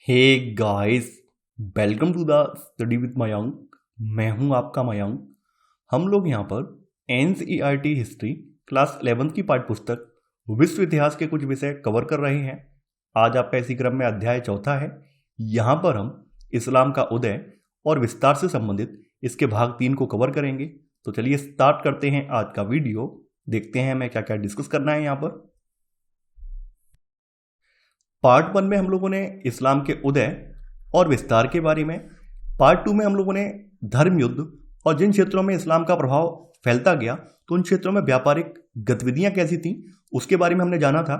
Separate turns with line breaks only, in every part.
Hey guys, welcome to the study with Mayank. मैं हूं आपका मयंक। हम लोग यहाँ पर एनसीईआरटी हिस्ट्री क्लास 11th की पाठ्य पुस्तक विश्व इतिहास के कुछ विषय कवर कर रहे हैं। आज आपका इसी क्रम में अध्याय चौथा है। यहाँ पर हम इस्लाम का उदय और विस्तार से संबंधित इसके भाग 3 को कवर करेंगे। तो चलिए स्टार्ट करते हैं आज का वीडियो। देखते हैं हमें क्या क्या डिस्कस करना है। यहाँ पर पार्ट 1 में हम लोगों ने इस्लाम के उदय और विस्तार के बारे में, पार्ट 2 में हम लोगों ने धर्म युद्ध और जिन क्षेत्रों में इस्लाम का प्रभाव फैलता गया तो उन क्षेत्रों में व्यापारिक गतिविधियां कैसी थीं उसके बारे में हमने जाना था।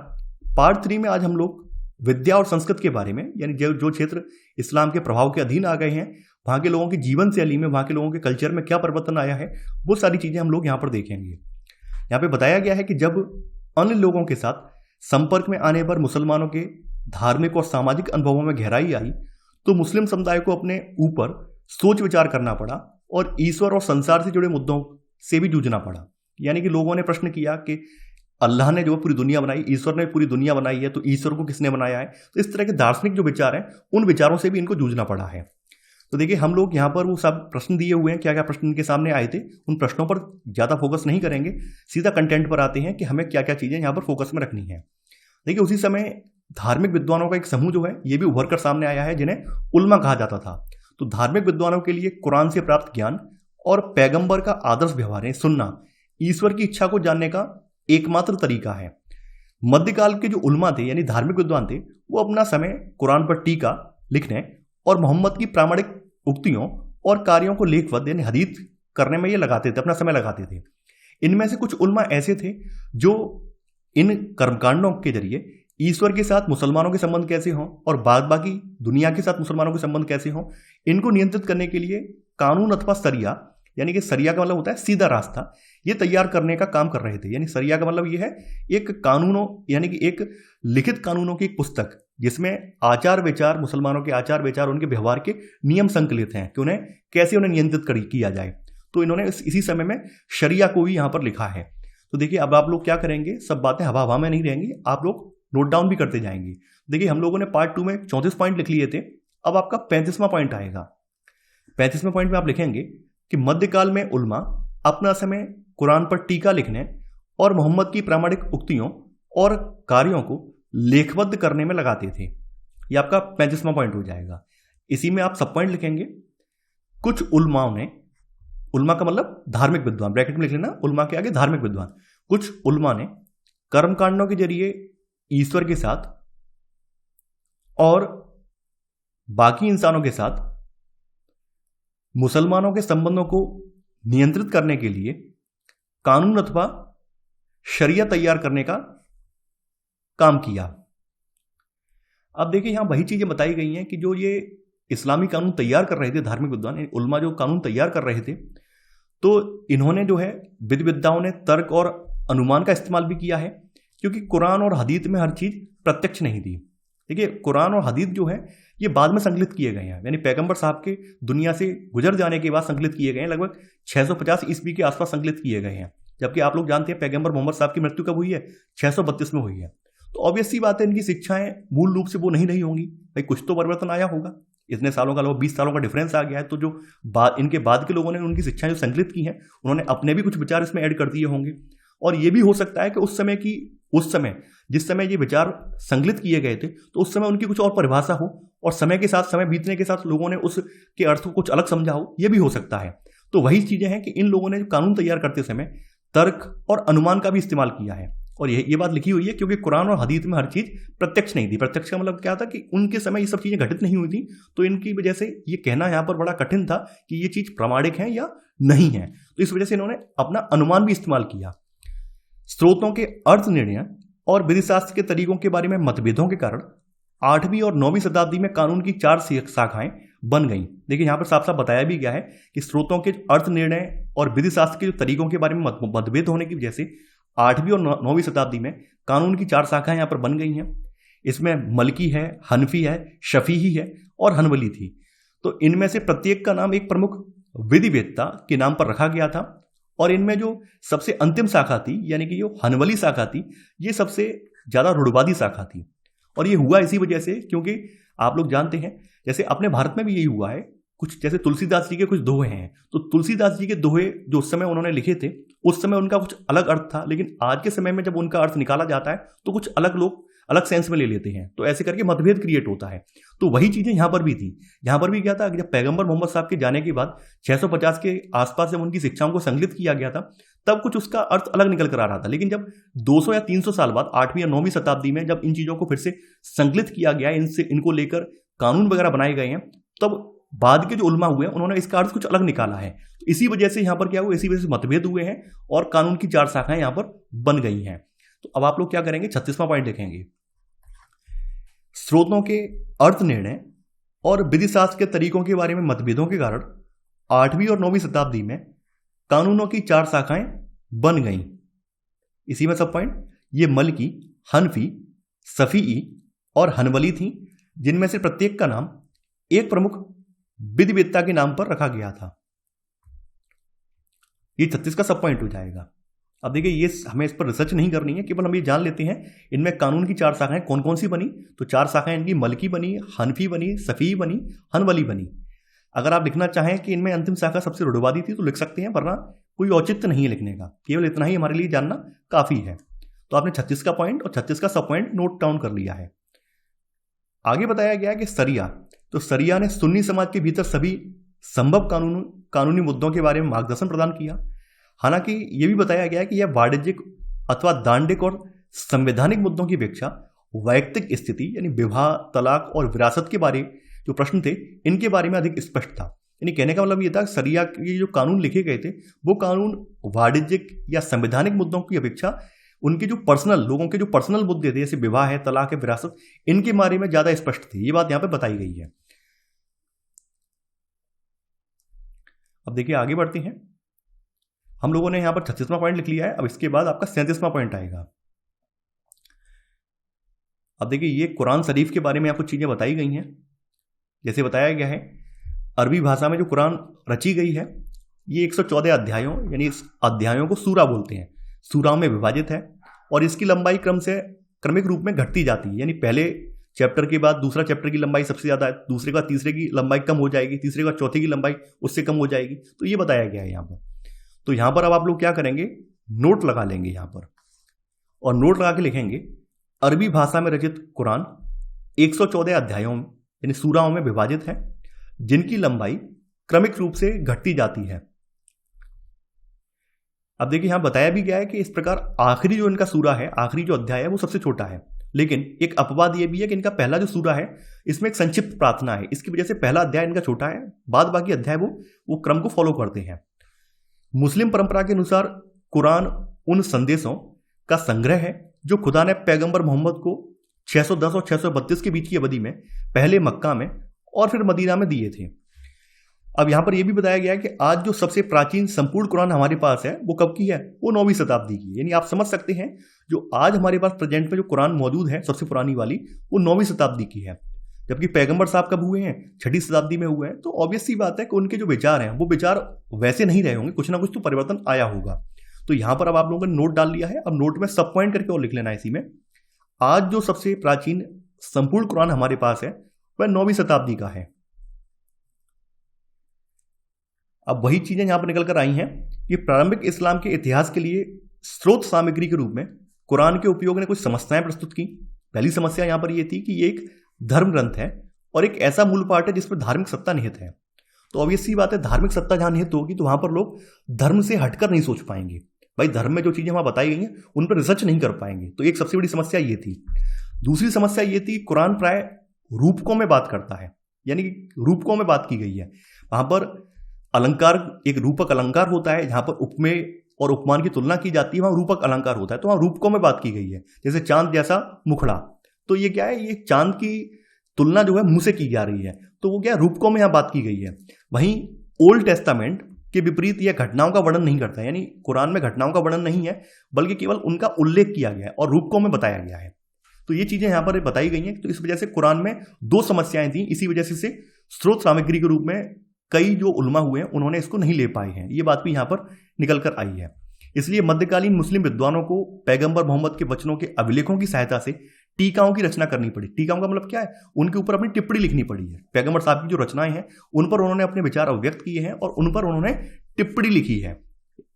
पार्ट 3 में आज हम लोग विद्या और संस्कृत के बारे में, यानी जो क्षेत्र इस्लाम के प्रभाव के अधीन आ गए हैं, वहाँ के लोगों की जीवन शैली में, वहाँ के लोगों के कल्चर में क्या परिवर्तन आया है, वो सारी चीज़ें हम लोग यहाँ पर देखेंगे। यहाँ पे बताया गया है कि जब अन्य लोगों के साथ संपर्क में आने पर मुसलमानों के धार्मिक और सामाजिक अनुभवों में गहराई आई तो मुस्लिम समुदाय को अपने ऊपर सोच विचार करना पड़ा और ईश्वर और संसार से जुड़े मुद्दों से भी जूझना पड़ा। यानी कि लोगों ने प्रश्न किया कि अल्लाह ने जो पूरी दुनिया बनाई, ईश्वर ने पूरी दुनिया बनाई है, तो ईश्वर को किसने बनाया है। तो इस तरह के दार्शनिक जो विचार हैं उन विचारों से भी इनको जूझना पड़ा है। तो देखिए, हम लोग यहाँ पर वो सब प्रश्न दिए हुए हैं, क्या क्या प्रश्न इनके सामने आए थे, उन प्रश्नों पर ज़्यादा फोकस नहीं करेंगे, सीधा कंटेंट पर आते हैं कि हमें क्या क्या चीज़ें यहाँ पर फोकस में रखनी है। देखिए, उसी समय धार्मिक विद्वानों का एक समूह जो है ये भी उभर कर सामने आया है, जिन्हें उल्मा कहा जाता था। तो धार्मिक विद्वानों के लिए कुरान से प्राप्त ज्ञान और पैगंबर का आदर्श व्यवहार सुनना ईश्वर की इच्छा को जानने का एकमात्र तरीका है। मध्यकाल के जो उल्मा थे, यानी धार्मिक विद्वान थे, वो अपना समय कुरान पर टीका लिखने और मोहम्मद की प्रामाणिक उक्तियों और कार्यों को लेखबद्ध यानी हदीस करने में ये लगाते थे, अपना समय लगाते थे। इनमें से कुछ उल्मा ऐसे थे जो इन कर्मकांडों के जरिए ईश्वर के साथ मुसलमानों के संबंध कैसे हों और बाद बाकी दुनिया के साथ मुसलमानों के संबंध कैसे हों, इनको नियंत्रित करने के लिए कानून अथवा सरिया, यानी कि सरिया का मतलब होता है सीधा रास्ता, ये तैयार करने का काम कर रहे थे। यानी सरिया का मतलब ये है एक कानूनों, यानी कि एक लिखित कानूनों की एक पुस्तक जिसमें आचार विचार, मुसलमानों के आचार विचार, उनके व्यवहार के नियम संकलित हैं कि उन्हें कैसे नियंत्रित किया जाए। तो इन्होंने इसी समय में शरिया को भी यहाँ पर लिखा है। तो देखिए, अब आप लोग क्या करेंगे, सब बातें हवा हवा में नहीं रहेंगी, आप लोग नोट डाउन भी करते जाएंगे। देखिए, हम लोगों ने पार्ट 2 में 34 पॉइंट लिख लिए थे, अब आपका 35वां पॉइंट आएगा। 35वें पॉइंट में आप लिखेंगे कि मध्यकाल में उल्मा अपना समय कुरान पर टीका लिखने और मोहम्मद की प्रामाणिक उक्तियों और कार्यों को लेखबद्ध करने में लगाते थे। ये आपका 35वां पॉइंट हो जाएगा। इसी में आप सब पॉइंट लिखेंगे। कुछ उल्माओं ने, उल्मा का मतलब धार्मिक विद्वान, ब्रैकेट में लिख लेना, उल्मा के आगे धार्मिक विद्वान, कुछ उल्मा ने कर्मकांडों के जरिए ईश्वर के साथ और बाकी इंसानों के साथ मुसलमानों के संबंधों को नियंत्रित करने के लिए कानून अथवा शरिया तैयार करने का काम किया। अब देखिए, यहां वही चीजें बताई गई हैं कि जो ये इस्लामी कानून तैयार कर रहे थे धार्मिक विद्वान, उल्मा जो कानून तैयार कर रहे थे, तो इन्होंने जो है विधि विद्याओं ने तर्क और अनुमान का इस्तेमाल भी किया है, क्योंकि कुरान और हदीस में हर चीज प्रत्यक्ष नहीं थी। देखिए, कुरान और हदीस जो है ये बाद में संकलित किए गए हैं, यानी पैगंबर साहब के दुनिया से गुजर जाने के बाद संकलित किए गए हैं। लगभग 650 ईस्वी के आसपास संकलित किए गए हैं, जबकि आप लोग जानते हैं पैगंबर मोहम्मद साहब की मृत्यु कब हुई है, 632 में हुई है। तो ऑब्वियस सी बात है, इनकी शिक्षाएं मूल रूप से वो नहीं रही होंगी। भाई, कुछ तो परिवर्तन आया होगा, इतने सालों का, लगभग 20 सालों का डिफरेंस आ गया है। तो जो इनके बाद के लोगों ने उनकी शिक्षाएं जो संकलित की हैं, उन्होंने अपने भी कुछ विचार इसमें ऐड कर दिए होंगे। और ये भी हो सकता है कि उस समय जिस समय ये विचार संकलित किए गए थे, तो उस समय उनकी कुछ और परिभाषा हो और समय के साथ, समय बीतने के साथ लोगों ने उसके अर्थ को कुछ अलग समझा हो, ये भी हो सकता है। तो वही चीजें हैं कि इन लोगों ने कानून तैयार करते समय तर्क और अनुमान का भी इस्तेमाल किया है। और ये बात लिखी हुई है क्योंकि कुरान और हदीस में हर चीज प्रत्यक्ष नहीं थी। प्रत्यक्ष का मतलब क्या था कि उनके समय ये सब चीजें घटित नहीं हुई थी, तो इनकी वजह से ये कहना यहाँ पर बड़ा कठिन था कि ये चीज प्रामाणिक है या नहीं है। तो इस वजह से इन्होंने अपना अनुमान भी इस्तेमाल किया। स्रोतों के अर्थ निर्णय और विधि शास्त्र के तरीकों के बारे में मतभेदों के कारण 8वीं और 9वीं शताब्दी में कानून की 4 शाखाएं बन गईं। देखिए, यहाँ पर साफ साफ बताया भी गया है कि स्रोतों के अर्थ निर्णय और विधि शास्त्र के जो तरीकों के बारे में मतभेद होने की वजह से 8वीं और 9वीं शताब्दी में कानून की 4 शाखाएं यहाँ पर बन गई हैं। इसमें मलकी है, हनफी है, शफीही है और हनबली थी। तो इनमें से प्रत्येक का नाम एक प्रमुख विधिवेत्ता के नाम पर रखा गया था। और इनमें जो सबसे अंतिम शाखा थी, यानी कि जो हनबली शाखा थी, ये सबसे ज्यादा रूढ़वादी शाखा थी। और ये हुआ इसी वजह से क्योंकि आप लोग जानते हैं जैसे अपने भारत में भी यही हुआ है, कुछ जैसे तुलसीदास जी के कुछ दोहे हैं, तो तुलसीदास जी के दोहे जो उस समय उन्होंने लिखे थे, उस समय उनका कुछ अलग अर्थ था, लेकिन आज के समय में जब उनका अर्थ निकाला जाता है तो कुछ अलग लोग अलग सेंस में ले लेते हैं, तो ऐसे करके मतभेद क्रिएट होता है। तो वही चीजें यहाँ पर भी थी। यहाँ पर भी क्या था कि जब पैगंबर मोहम्मद साहब के जाने के बाद 650 के आसपास जब उनकी शिक्षाओं को संकलित किया गया था, तब कुछ उसका अर्थ अलग निकल कर आ रहा था। लेकिन जब 200 या 300 साल बाद 8वीं या 9वीं शताब्दी में जब इन चीजों को फिर से संकलित किया गया, इनको लेकर कानून वगैरह बनाए गए हैं, तब बाद के जो उलमा हुए हैं उन्होंने इसका अर्थ कुछ अलग निकाला है। इसी वजह से यहाँ पर क्या हुआ, इसी वजह से मतभेद हुए हैं और कानून की 4 शाखाएं यहाँ पर बन गई हैं। तो अब आप लोग क्या करेंगे, 36वां पॉइंट देखेंगे। स्रोतों के अर्थ निर्णय और विधिशास्त्र के तरीकों के बारे में मतभेदों के कारण 8वीं और 9वीं शताब्दी में कानूनों की 4 शाखाएं बन गईं। इसी में सब पॉइंट ये मलकी, हनफी, शफीई और हनबली थी, जिनमें से प्रत्येक का नाम एक प्रमुख विधिवेत्ता के नाम पर रखा गया था। ये 36 का सब पॉइंट हो जाएगा। अब देखिए, ये हमें इस पर रिसर्च नहीं करनी है, केवल हम ये जान लेते हैं इनमें कानून की 4 शाखाएं कौन कौन सी बनी। तो 4 शाखाएं इनकी मलकी बनी, हनफी बनी, शफी बनी, हनबली बनी। अगर आप लिखना चाहें कि इनमें अंतिम शाखा सबसे रूढ़िवादी थी तो लिख सकते हैं, वरना कोई औचित्य नहीं है लिखने का, केवल इतना ही हमारे लिए जानना काफी है। तो आपने 36 का पॉइंट और 36 का सब पॉइंट नोट डाउन कर लिया है। आगे बताया गया कि सरिया, तो सरिया ने सुन्नी समाज के भीतर सभी संभव कानूनी मुद्दों के बारे में मार्गदर्शन प्रदान किया। हालांकि यह भी बताया गया कि यह वाणिज्यिक अथवा दांडिक और संवैधानिक मुद्दों की अपेक्षा वैयक्तिक स्थिति यानी विवाह, तलाक और विरासत के बारे जो प्रश्न थे, इनके बारे में अधिक स्पष्ट था। यानी कहने का मतलब ये था, सरिया के जो कानून लिखे गए थे वो कानून वाणिज्यिक या संवैधानिक मुद्दों की अपेक्षा उनके जो पर्सनल, लोगों के जो पर्सनल मुद्दे थे, जैसे विवाह है, तलाक है, विरासत, इनके बारे में ज्यादा स्पष्ट थे। ये बात यहां पर बताई गई है। अब देखिए, आगे बढ़ते हैं। हम लोगों ने यहां पर 36वां पॉइंट लिख लिया है। अब इसके बाद आपका 37वां पॉइंट आएगा। अब देखिए, ये कुरान शरीफ के बारे में आपको चीजें बताई गई हैं। जैसे बताया गया है, अरबी भाषा में जो कुरान रची गई है, ये 114 अध्यायों यानी इस अध्यायों को सूरा बोलते हैं, सूराओं में विभाजित है और इसकी लंबाई क्रमिक रूप में घटती जाती है। यानी पहले चैप्टर के बाद दूसरा चैप्टर की लंबाई सबसे ज्यादा है, दूसरे का तीसरे की लंबाई कम हो जाएगी, तीसरे का चौथे की लंबाई उससे कम हो जाएगी। तो ये बताया गया है यहाँ पर। तो यहां पर अब आप लोग क्या करेंगे, नोट लगा लेंगे यहां पर और नोट लगा के लिखेंगे, अरबी भाषा में रचित कुरान 114 अध्यायों यानी सूराओं में विभाजित है, जिनकी लंबाई क्रमिक रूप से घटती जाती है। अब देखिए, यहां बताया भी गया है कि इस प्रकार आखिरी जो इनका सूरा है, आखिरी जो अध्याय है वो सबसे छोटा है। लेकिन एक अपवाद यह भी है कि इनका पहला जो सूरा है इसमें एक संक्षिप्त प्रार्थना है, इसकी वजह से पहला अध्याय इनका छोटा है, बाद बाकी अध्याय वो क्रम को फॉलो करते हैं। मुस्लिम परंपरा के अनुसार कुरान उन संदेशों का संग्रह है जो खुदा ने पैगंबर मोहम्मद को 610 और 632 के बीच की अवधि में पहले मक्का में और फिर मदीना में दिए थे। अब यहां पर यह भी बताया गया है कि आज जो सबसे प्राचीन संपूर्ण कुरान हमारे पास है वो कब की है, वो 9वीं शताब्दी की। यानी आप समझ सकते हैं, जो आज हमारे पास प्रेजेंट में जो कुरान मौजूद है सबसे पुरानी वाली, वो 9वीं शताब्दी की है। जबकि पैगंबर साहब कब हुए हैं, 6ठी शताब्दी में हुए हैं। तो ऑब्वियस सी बात है कि उनके जो विचार हैं वो विचार वैसे नहीं रहे होंगे, कुछ ना कुछ तो परिवर्तन आया होगा। तो यहां पर अब आप लोगों ने नोट डाल लिया है। अब नोट में सब पॉइंट करके और लिख लेना है इसी में। आज जो सबसे प्राचीन संपूर्ण कुरान हमारे पास है वह 9वीं शताब्दी का है। अब वही चीजें यहां पर निकल कर आई हैं कि प्रारंभिक इस्लाम के इतिहास के लिए स्रोत सामग्री के रूप में कुरान के उपयोग ने कुछ समस्याएं प्रस्तुत की। पहली समस्या यहां पर यह थी कि ये एक धर्म ग्रंथ है और एक ऐसा मूल पाठ है जिसमें धार्मिक सत्ता निहित है। तो ऑब्वियस सी बात है, धार्मिक सत्ता जहां निहित होगी तो वहां पर लोग धर्म से हटकर नहीं सोच पाएंगे। भाई, धर्म में जो चीजें वहां बताई गई हैं उन पर रिसर्च नहीं कर पाएंगे। तो एक सबसे बड़ी समस्या ये थी। दूसरी समस्या ये थी, कुरान प्राय रूपकों में बात करता है, यानी कि रूपकों में बात की गई है। वहां पर अलंकार, एक रूपक अलंकार होता है, जहां पर उपमेय और उपमान की तुलना की जाती है, वहां रूपक अलंकार होता है। तो वहां रूपकों में बात की गई है, जैसे चांद जैसा मुखड़ा। तो ये क्या है, ये चांद की तुलना जो है मुंह से की जा रही है, तो वो क्या है, रूपकों में यहां बात की गई है। वहीं ओल्ड टेस्टामेंट के विपरीत यह घटनाओं का वर्णन नहीं करता है, यानी कुरान में घटनाओं का वर्णन नहीं है, बल्कि केवल उनका उल्लेख किया गया है और रूपकों में बताया गया है। तो ये चीजें यहां पर बताई गई हैं। तो इस वजह से कुरान में 2 समस्याएं थी। इसी वजह से स्रोत सामग्री के रूप में कई जो उलमा हुए हैं उन्होंने इसको नहीं ले पाए हैं। ये बात भी यहां पर निकल कर आई है। इसलिए मध्यकालीन मुस्लिम विद्वानों को पैगंबर मोहम्मद के वचनों के अभिलेखों की सहायता से टीकाओं की रचना करनी पड़ी। टीकाओं का मतलब क्या है, उनके ऊपर अपनी टिप्पणी लिखनी पड़ी है। पैगंबर साहब की जो रचनाएं हैं उन पर उन्होंने अपने विचार अभिव्यक्त किए हैं और उन पर उन्होंने टिप्पणी लिखी है।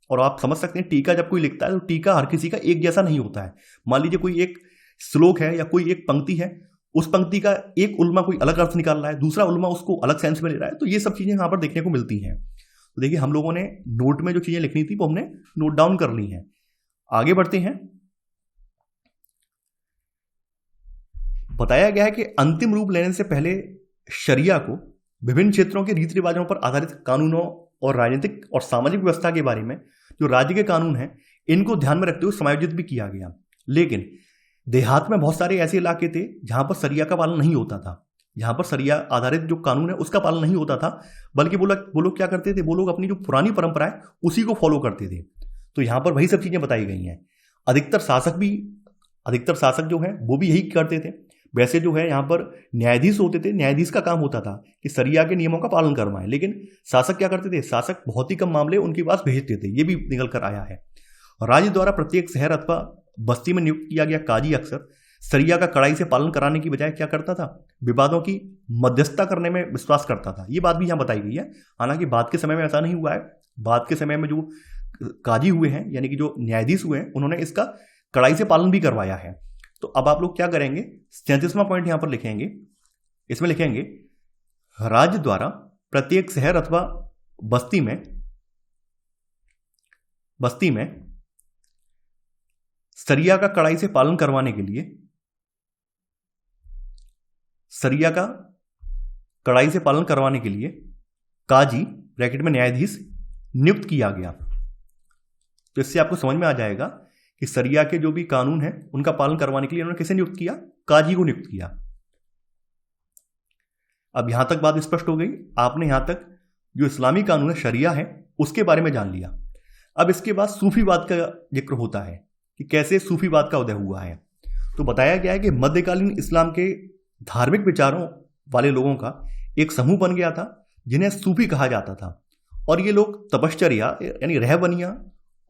और आप समझ सकते हैं टीका जब कोई लिखता है तो टीका हर किसी का एक जैसा नहीं होता है। मान लीजिए कोई एक श्लोक है या कोई एक पंक्ति है, उस पंक्ति का एक उल्मा कोई अलग अर्थ निकाल रहा है, दूसरा उल्मा उसको अलग सेंस में ले रहा है, तो ये सब चीजें यहाँ पर देखने को मिलती हैं। तो देखिए हम लोगों ने नोट में जो चीजें लिखनी थी वो हमने नोट डाउन कर ली हैं। आगे बढ़ते हैं। बताया गया है कि अंतिम रूप लेने से पहले शरिया को विभिन्न क्षेत्रों के रीति रिवाजों पर आधारित कानूनों और राजनीतिक और सामाजिक व्यवस्था के बारे में जो राज्य के कानून हैं इनको ध्यान में रखते हुए समायोजित भी किया गया। लेकिन देहात में बहुत सारे ऐसे इलाके थे जहां पर शरिया का पालन नहीं होता था, जहां पर शरिया आधारित जो कानून है उसका पालन नहीं होता था, बल्कि वो लोग क्या करते थे, वो लोग अपनी जो पुरानी परंपरा है उसी को फॉलो करते थे। तो यहां पर वही सब चीजें बताई गई हैं। अधिकतर शासक जो है वो भी यही करते थे। वैसे जो है यहाँ पर न्यायाधीश होते थे, न्यायाधीश का काम होता था कि शरिया के नियमों का पालन करवाएं, लेकिन शासक क्या करते थे, शासक बहुत ही कम मामले उनके पास भेजते थे। ये भी निकल कर आया है। राज्य द्वारा प्रत्येक शहर अथवा बस्ती में नियुक्त किया गया काजी अक्सर शरिया का कड़ाई से पालन कराने की बजाय क्या करता था, विवादों की मध्यस्थता करने में विश्वास करता था। ये बात भी यहाँ बताई गई है। हालांकि बाद के समय में ऐसा नहीं हुआ है। बाद के समय में जो काजी हुए हैं यानी कि जो न्यायाधीश हुए हैं उन्होंने इसका कड़ाई से पालन भी करवाया है। तो अब आप लोग क्या करेंगे, 37वां पॉइंट यहां पर लिखेंगे। इसमें लिखेंगे राज्य द्वारा प्रत्येक शहर अथवा बस्ती में शरिया का कड़ाई से पालन करवाने के लिए काजी ब्रैकेट में न्यायाधीश नियुक्त किया गया। तो इससे आपको समझ में आ जाएगा कि शरिया के जो भी कानून हैं उनका पालन करवाने के लिए उन्होंने किसे नियुक्त किया, काजी को नियुक्त किया। अब यहां तक बात स्पष्ट हो गई। आपने यहां तक जो इस्लामी कानून है शरिया है उसके बारे में जान लिया। अब इसके बाद सूफीवाद का जिक्र होता है कि कैसे सूफीवाद का उदय हुआ है। तो बताया गया है कि मध्यकालीन इस्लाम के धार्मिक विचारों वाले लोगों का एक समूह बन गया था जिन्हें सूफी कहा जाता था। और ये लोग तपश्चर्या यानी रहबनिया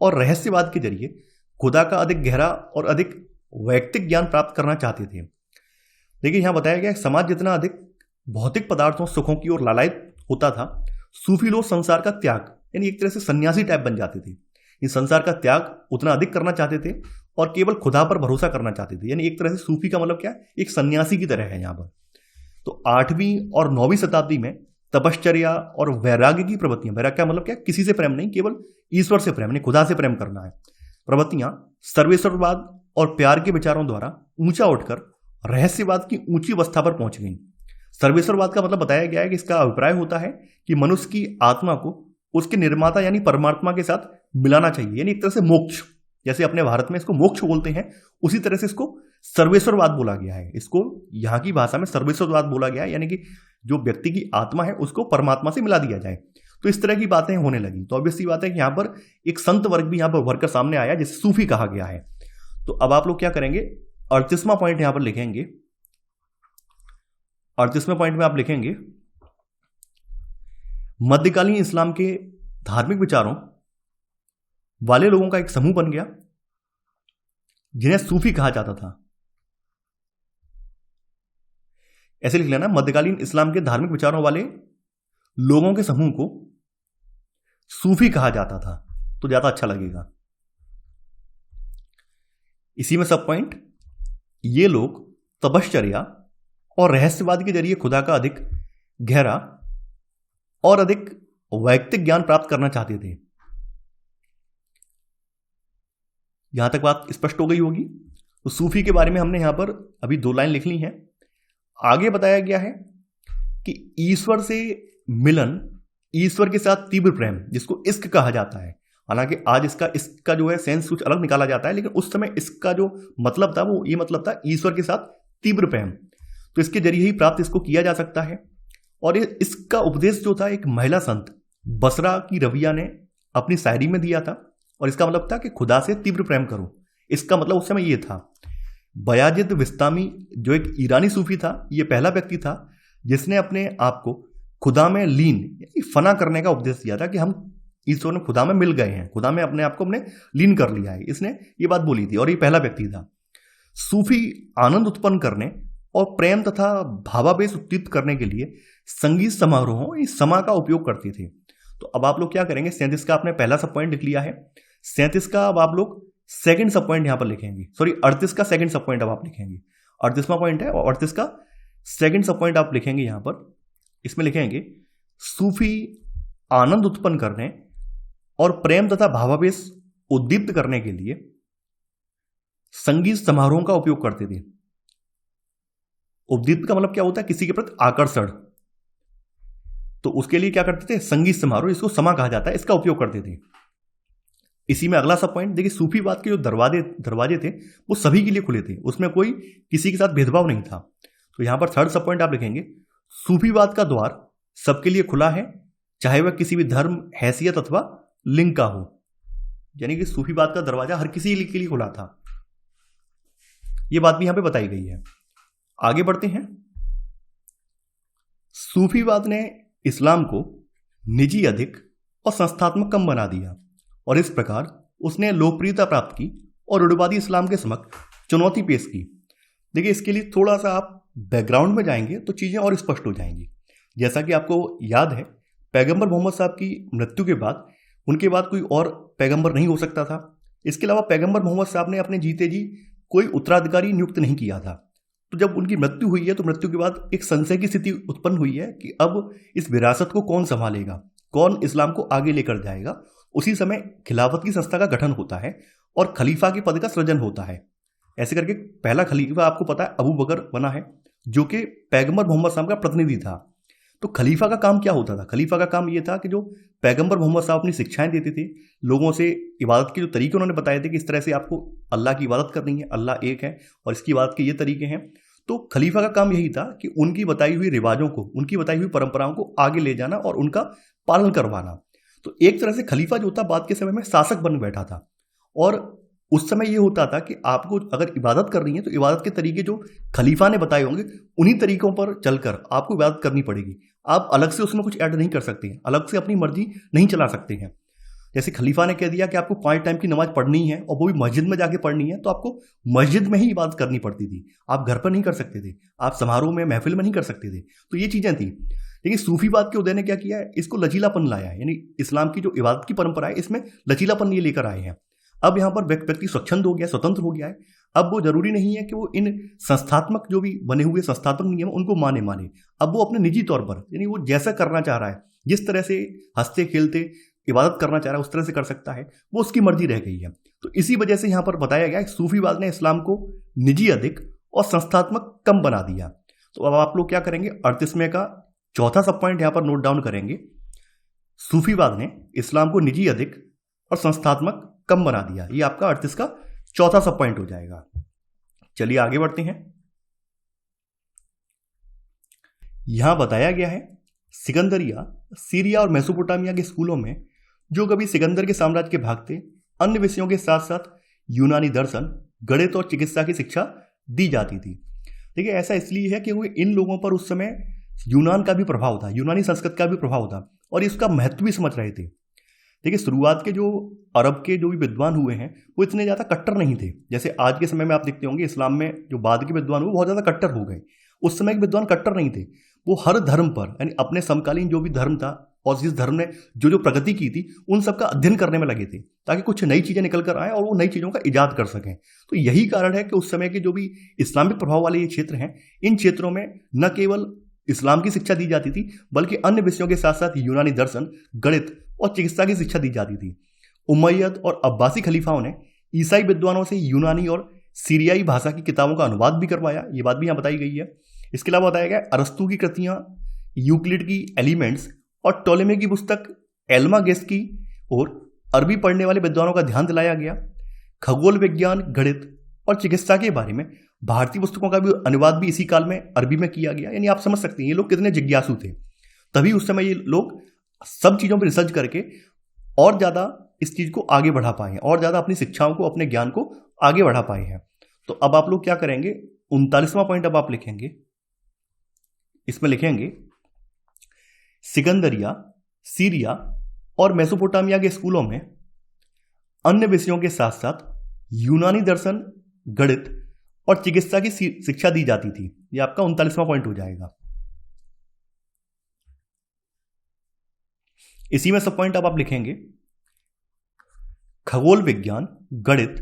और रहस्यवाद के जरिए खुदा का अधिक गहरा और अधिक वैयक्तिक ज्ञान प्राप्त करना चाहते थे। देखिए यहां बताया गया समाज जितना अधिक भौतिक पदार्थों सुखों की ओर लालायित होता था, सूफी लोग संसार का त्याग यानी एक तरह से सन्यासी टाइप बन जाते थे। इस संसार का त्याग उतना अधिक करना चाहते थे और केवल खुदा पर भरोसा करना चाहते थे। यानी एक तरह से सूफी का मतलब क्या, एक सन्यासी की तरह है यहाँ पर। तो 8वीं और 9वीं शताब्दी में तपश्चर्या और वैराग्य की प्रवृत्तियां, वैराग्य का मतलब क्या, किसी से प्रेम नहीं, केवल ईश्वर से प्रेम, यानी खुदा से प्रेम करना है, प्रवृत्तियां सर्वेश्वरवाद और प्यार के विचारों द्वारा ऊंचा उठकर रहस्यवाद की ऊंची अवस्था पर पहुंच गई। सर्वेश्वरवाद का मतलब बताया गया है कि इसका अभिप्राय होता है कि मनुष्य की आत्मा को उसके निर्माता यानी परमात्मा के साथ मिलाना चाहिए, यानी एक तरह से मोक्ष। जैसे अपने भारत में इसको मोक्ष बोलते हैं, उसी तरह से इसको सर्वेश्वरवाद बोला गया है। इसको यहाँ की भाषा में सर्वेश्वरवाद बोला गया है, यानी कि जो व्यक्ति की आत्मा है उसको परमात्मा से मिला दिया जाए। तो इस तरह की बातें होने लगी। तो ऑब्वियस सी बात है कि यहाँ पर एक संत वर्ग भी यहाँ पर उभर कर सामने आया जिसे सूफी कहा गया है। तो अब आप लोग क्या करेंगे, 38वां पॉइंट यहां पर लिखेंगे। 38वें पॉइंट में आप लिखेंगे मध्यकालीन इस्लाम के धार्मिक विचारों वाले लोगों का एक समूह बन गया जिन्हें सूफी कहा जाता था। ऐसे लिख लेना, मध्यकालीन इस्लाम के धार्मिक विचारों वाले लोगों के समूह को सूफी कहा जाता था, तो ज्यादा अच्छा लगेगा। इसी में सब पॉइंट, ये लोग तपश्चर्या और रहस्यवाद के जरिए खुदा का अधिक गहरा और अधिक वैयक्तिक ज्ञान प्राप्त करना चाहते थे। यहां तक बात स्पष्ट हो गई होगी। तो सूफी के बारे में हमने यहां पर अभी 2 लाइन लिख ली हैं। आगे बताया गया है कि ईश्वर से मिलन, ईश्वर के साथ तीव्र प्रेम, जिसको इश्क कहा जाता है। हालांकि आज इसका जो है सेंस कुछ अलग निकाला जाता है, लेकिन उस समय इसका जो मतलब था वो ये मतलब था ईश्वर के साथ तीव्र प्रेम। तो इसके जरिए ही प्राप्त इसको किया जा सकता है। और इसका उपदेश जो था एक महिला संत बसरा की रविया ने अपनी शायरी में दिया था। और इसका मतलब था कि खुदा से तीव्र प्रेम करो। इसका मतलब उस समय ये था। बयाजिद विस्तामी जो एक ईरानी सूफी था, ये पहला व्यक्ति था जिसने अपने आप को खुदा में लीन यानी फना करने का उपदेश दिया था कि हम ईश्वर ने खुदा में मिल गए हैं, खुदा में अपने आप को हमने लीन कर लिया है। इसने ये बात बोली थी और ये पहला व्यक्ति था। सूफी आनंद उत्पन्न करने और प्रेम तथा भावावेश उत्तीत करने के लिए संगीत समारोहों इस समा का उपयोग करती थी। तो अब आप लोग क्या करेंगे, 37 का आपने पहला सब पॉइंट लिख लिया है, 37 का अब आप लोग सेकंड सब पॉइंट यहां पर लिखेंगे, सॉरी 38 का सेकंड सब पॉइंट अब आप लिखेंगे। 38वां पॉइंट है और 38 का सेकंड सब पॉइंट आप लिखेंगे यहां पर। इसमें लिखेंगे सूफी आनंद उत्पन्न करने और प्रेम तथा भावावेश उद्दीप्त करने के लिए संगीत समारोह का उपयोग करते थे। उद्दीप्त का मतलब क्या होता है, किसी के प्रति आकर्षण, तो उसके लिए क्या करते थे, संगीत समारोह, इसको समा कहा जाता है, इसका उपयोग करते थे। इसी में अगला सब पॉइंट देखिए, सूफीवाद के जो दरवाजे थे वो सभी के लिए खुले थे, उसमें कोई किसी के साथ भेदभाव नहीं था। तो यहां पर थर्ड सब पॉइंट आप लिखेंगे, सूफीवाद का द्वार सबके लिए खुला है, चाहे वह किसी भी धर्म, हैसियत अथवा लिंग का हो। यानी कि सूफीवाद का दरवाजा हर किसी के लिए खुला था, यह बात भी यहां पे बताई गई है। आगे बढ़ते हैं। सूफीवाद ने इस्लाम को निजी अधिक और संस्थात्मक कम बना दिया और इस प्रकार उसने लोकप्रियता प्राप्त की और रूढ़िवादी इस्लाम के समक्ष चुनौती पेश की। देखिए, इसके लिए थोड़ा सा आप बैकग्राउंड में जाएंगे तो चीजें और स्पष्ट हो जाएंगी। जैसा कि आपको याद है, पैगंबर मोहम्मद साहब की मृत्यु के बाद उनके बाद कोई और पैगंबर नहीं हो सकता था। इसके अलावा पैगंबर मोहम्मद साहब ने अपने जीते जी कोई उत्तराधिकारी नियुक्त नहीं किया था। तो जब उनकी मृत्यु हुई है तो मृत्यु के बाद एक संशय की स्थिति उत्पन्न हुई है कि अब इस विरासत को कौन संभालेगा, कौन इस्लाम को आगे लेकर जाएगा। उसी समय खिलाफत की संस्था का गठन होता है और खलीफा के पद का सृजन होता है। ऐसे करके पहला खलीफा आपको पता है अबू बकर बना है, जो कि पैगंबर मोहम्मद साहब का प्रतिनिधि था। तो खलीफा का काम क्या होता था, खलीफा का काम यह था कि जो पैगंबर मोहम्मद साहब अपनी शिक्षाएं देते थे, लोगों से इबादत के जो तरीके उन्होंने बताए थे कि इस तरह से आपको अल्लाह की इबादत करनी है, अल्लाह एक है और इसकी इबादत के ये तरीके हैं। तो खलीफा का काम यही था कि उनकी बताई हुई रिवाजों को, उनकी बताई हुई परंपराओं को आगे ले जाना और उनका पालन करवाना। तो एक तरह से खलीफा जो था बाद के समय में शासक बन बैठा था। और उस समय ये होता था कि आपको अगर इबादत करनी है तो इबादत के तरीके जो खलीफा ने बताए होंगे उन्हीं तरीकों पर चलकर आपको इबादत करनी पड़ेगी। आप अलग से उसमें कुछ ऐड नहीं कर सकते हैं, अलग से अपनी मर्जी नहीं चला सकते हैं। जैसे खलीफा ने कह दिया कि आपको 5 टाइम की नमाज पढ़नी है और वो भी मस्जिद में जाके पढ़नी है, तो आपको मस्जिद में ही इबादत करनी पड़ती थी, आप घर पर नहीं कर सकते थे, आप समारोह में, महफिल में नहीं कर सकते थे। तो ये चीजें थी। लेकिन सूफीवाद के उदय ने क्या किया है, इसको लचीलापन लाया है। यानी इस्लाम की जो इबादत की परंपरा है इसमें लचीलापन ये लेकर आए हैं। अब यहाँ पर व्यक्ति स्वच्छंद हो गया, स्वतंत्र हो गया है। अब वो जरूरी नहीं है कि वो इन संस्थात्मक जो भी बने हुए संस्थात्मक नियम उनको माने। अब वो अपने निजी तौर पर, यानी वो जैसा करना चाह रहा है, जिस तरह से हंसते खेलते इबादत करना चाह रहा है उस तरह से कर सकता है, वो उसकी मर्जी रह गई है। तो इसी वजह से यहां पर बताया गया है सूफीवाद ने इस्लाम को निजी अधिक और संस्थात्मक कम बना दिया। तो अब आप लोग क्या करेंगे, 38वें का चौथा सब पॉइंट यहां पर नोट डाउन करेंगे, सूफीवाद ने इस्लाम को निजी अधिक और संस्थात्मक कम बना दिया। ये आपका 38 का चौथा सब पॉइंट हो जाएगा। चलिए आगे बढ़ते हैं। यहां बताया गया है सिकंदरिया, सीरिया और मेसोपोटामिया के स्कूलों में जो कभी सिकंदर के साम्राज्य के भाग थे, अन्य विषयों के साथ साथ यूनानी दर्शन, गणित और चिकित्सा की शिक्षा दी जाती थी। देखिए, ऐसा इसलिए है कि वो इन लोगों पर उस समय यूनान का भी प्रभाव था, यूनानी संस्कृत का भी प्रभाव था और इसका महत्व भी समझ रहे थे। देखिए, शुरुआत के जो अरब के जो भी विद्वान हुए हैं वो इतने ज़्यादा कट्टर नहीं थे। जैसे आज के समय में आप देखते होंगे इस्लाम में जो बाद के विद्वान हुए बहुत ज़्यादा कट्टर हो गए। उस समय के विद्वान कट्टर नहीं थे, वो हर धर्म पर, यानी अपने समकालीन जो भी धर्म था और जिस धर्म ने जो प्रगति की थी उन सब का अध्ययन करने में लगे थे, ताकि कुछ नई चीजें निकल कर आए और वो नई चीजों का इजाद कर सकें। तो यही कारण है कि उस समय के जो भी इस्लामिक प्रभाव वाले ये क्षेत्र हैं, इन क्षेत्रों में न केवल इस्लाम की शिक्षा दी जाती थी बल्कि अन्य विषयों के साथ साथ यूनानी दर्शन, गणित और चिकित्सा की शिक्षा दी जाती थी। उमैयद और अब्बासी खलीफाओं ने ईसाई विद्वानों से यूनानी और सीरियाई भाषा की किताबों का अनुवाद भी करवाया, ये बात भी यहाँ बताई गई है। इसके अलावा बताया गया अरस्तु की कृतियां, यूक्लिड की एलिमेंट्स और टोलेमी की पुस्तक एल्मागेस की और अरबी पढ़ने वाले विद्वानों का ध्यान दिलाया गया। खगोल विज्ञान, गणित और चिकित्सा के बारे में भारतीय पुस्तकों का भी अनुवाद भी इसी काल में अरबी में किया गया। यानी आप समझ सकते हैं ये लोग कितने जिज्ञासु थे। तभी उस समय ये लोग सब चीज़ों पर रिसर्च करके और ज़्यादा इस चीज़ को आगे बढ़ा पाए हैं और ज़्यादा अपनी शिक्षाओं को, अपने ज्ञान को आगे बढ़ा पाए हैं। तो अब आप लोग क्या करेंगे, 39वां पॉइंट अब आप लिखेंगे। इसमें लिखेंगे सिकंदरिया, सीरिया और मेसोपोटामिया के स्कूलों में अन्य विषयों के साथ साथ यूनानी दर्शन, गणित और चिकित्सा की शिक्षा दी जाती थी। ये आपका 39वां पॉइंट हो जाएगा। इसी में सब पॉइंट अब आप लिखेंगे खगोल विज्ञान, गणित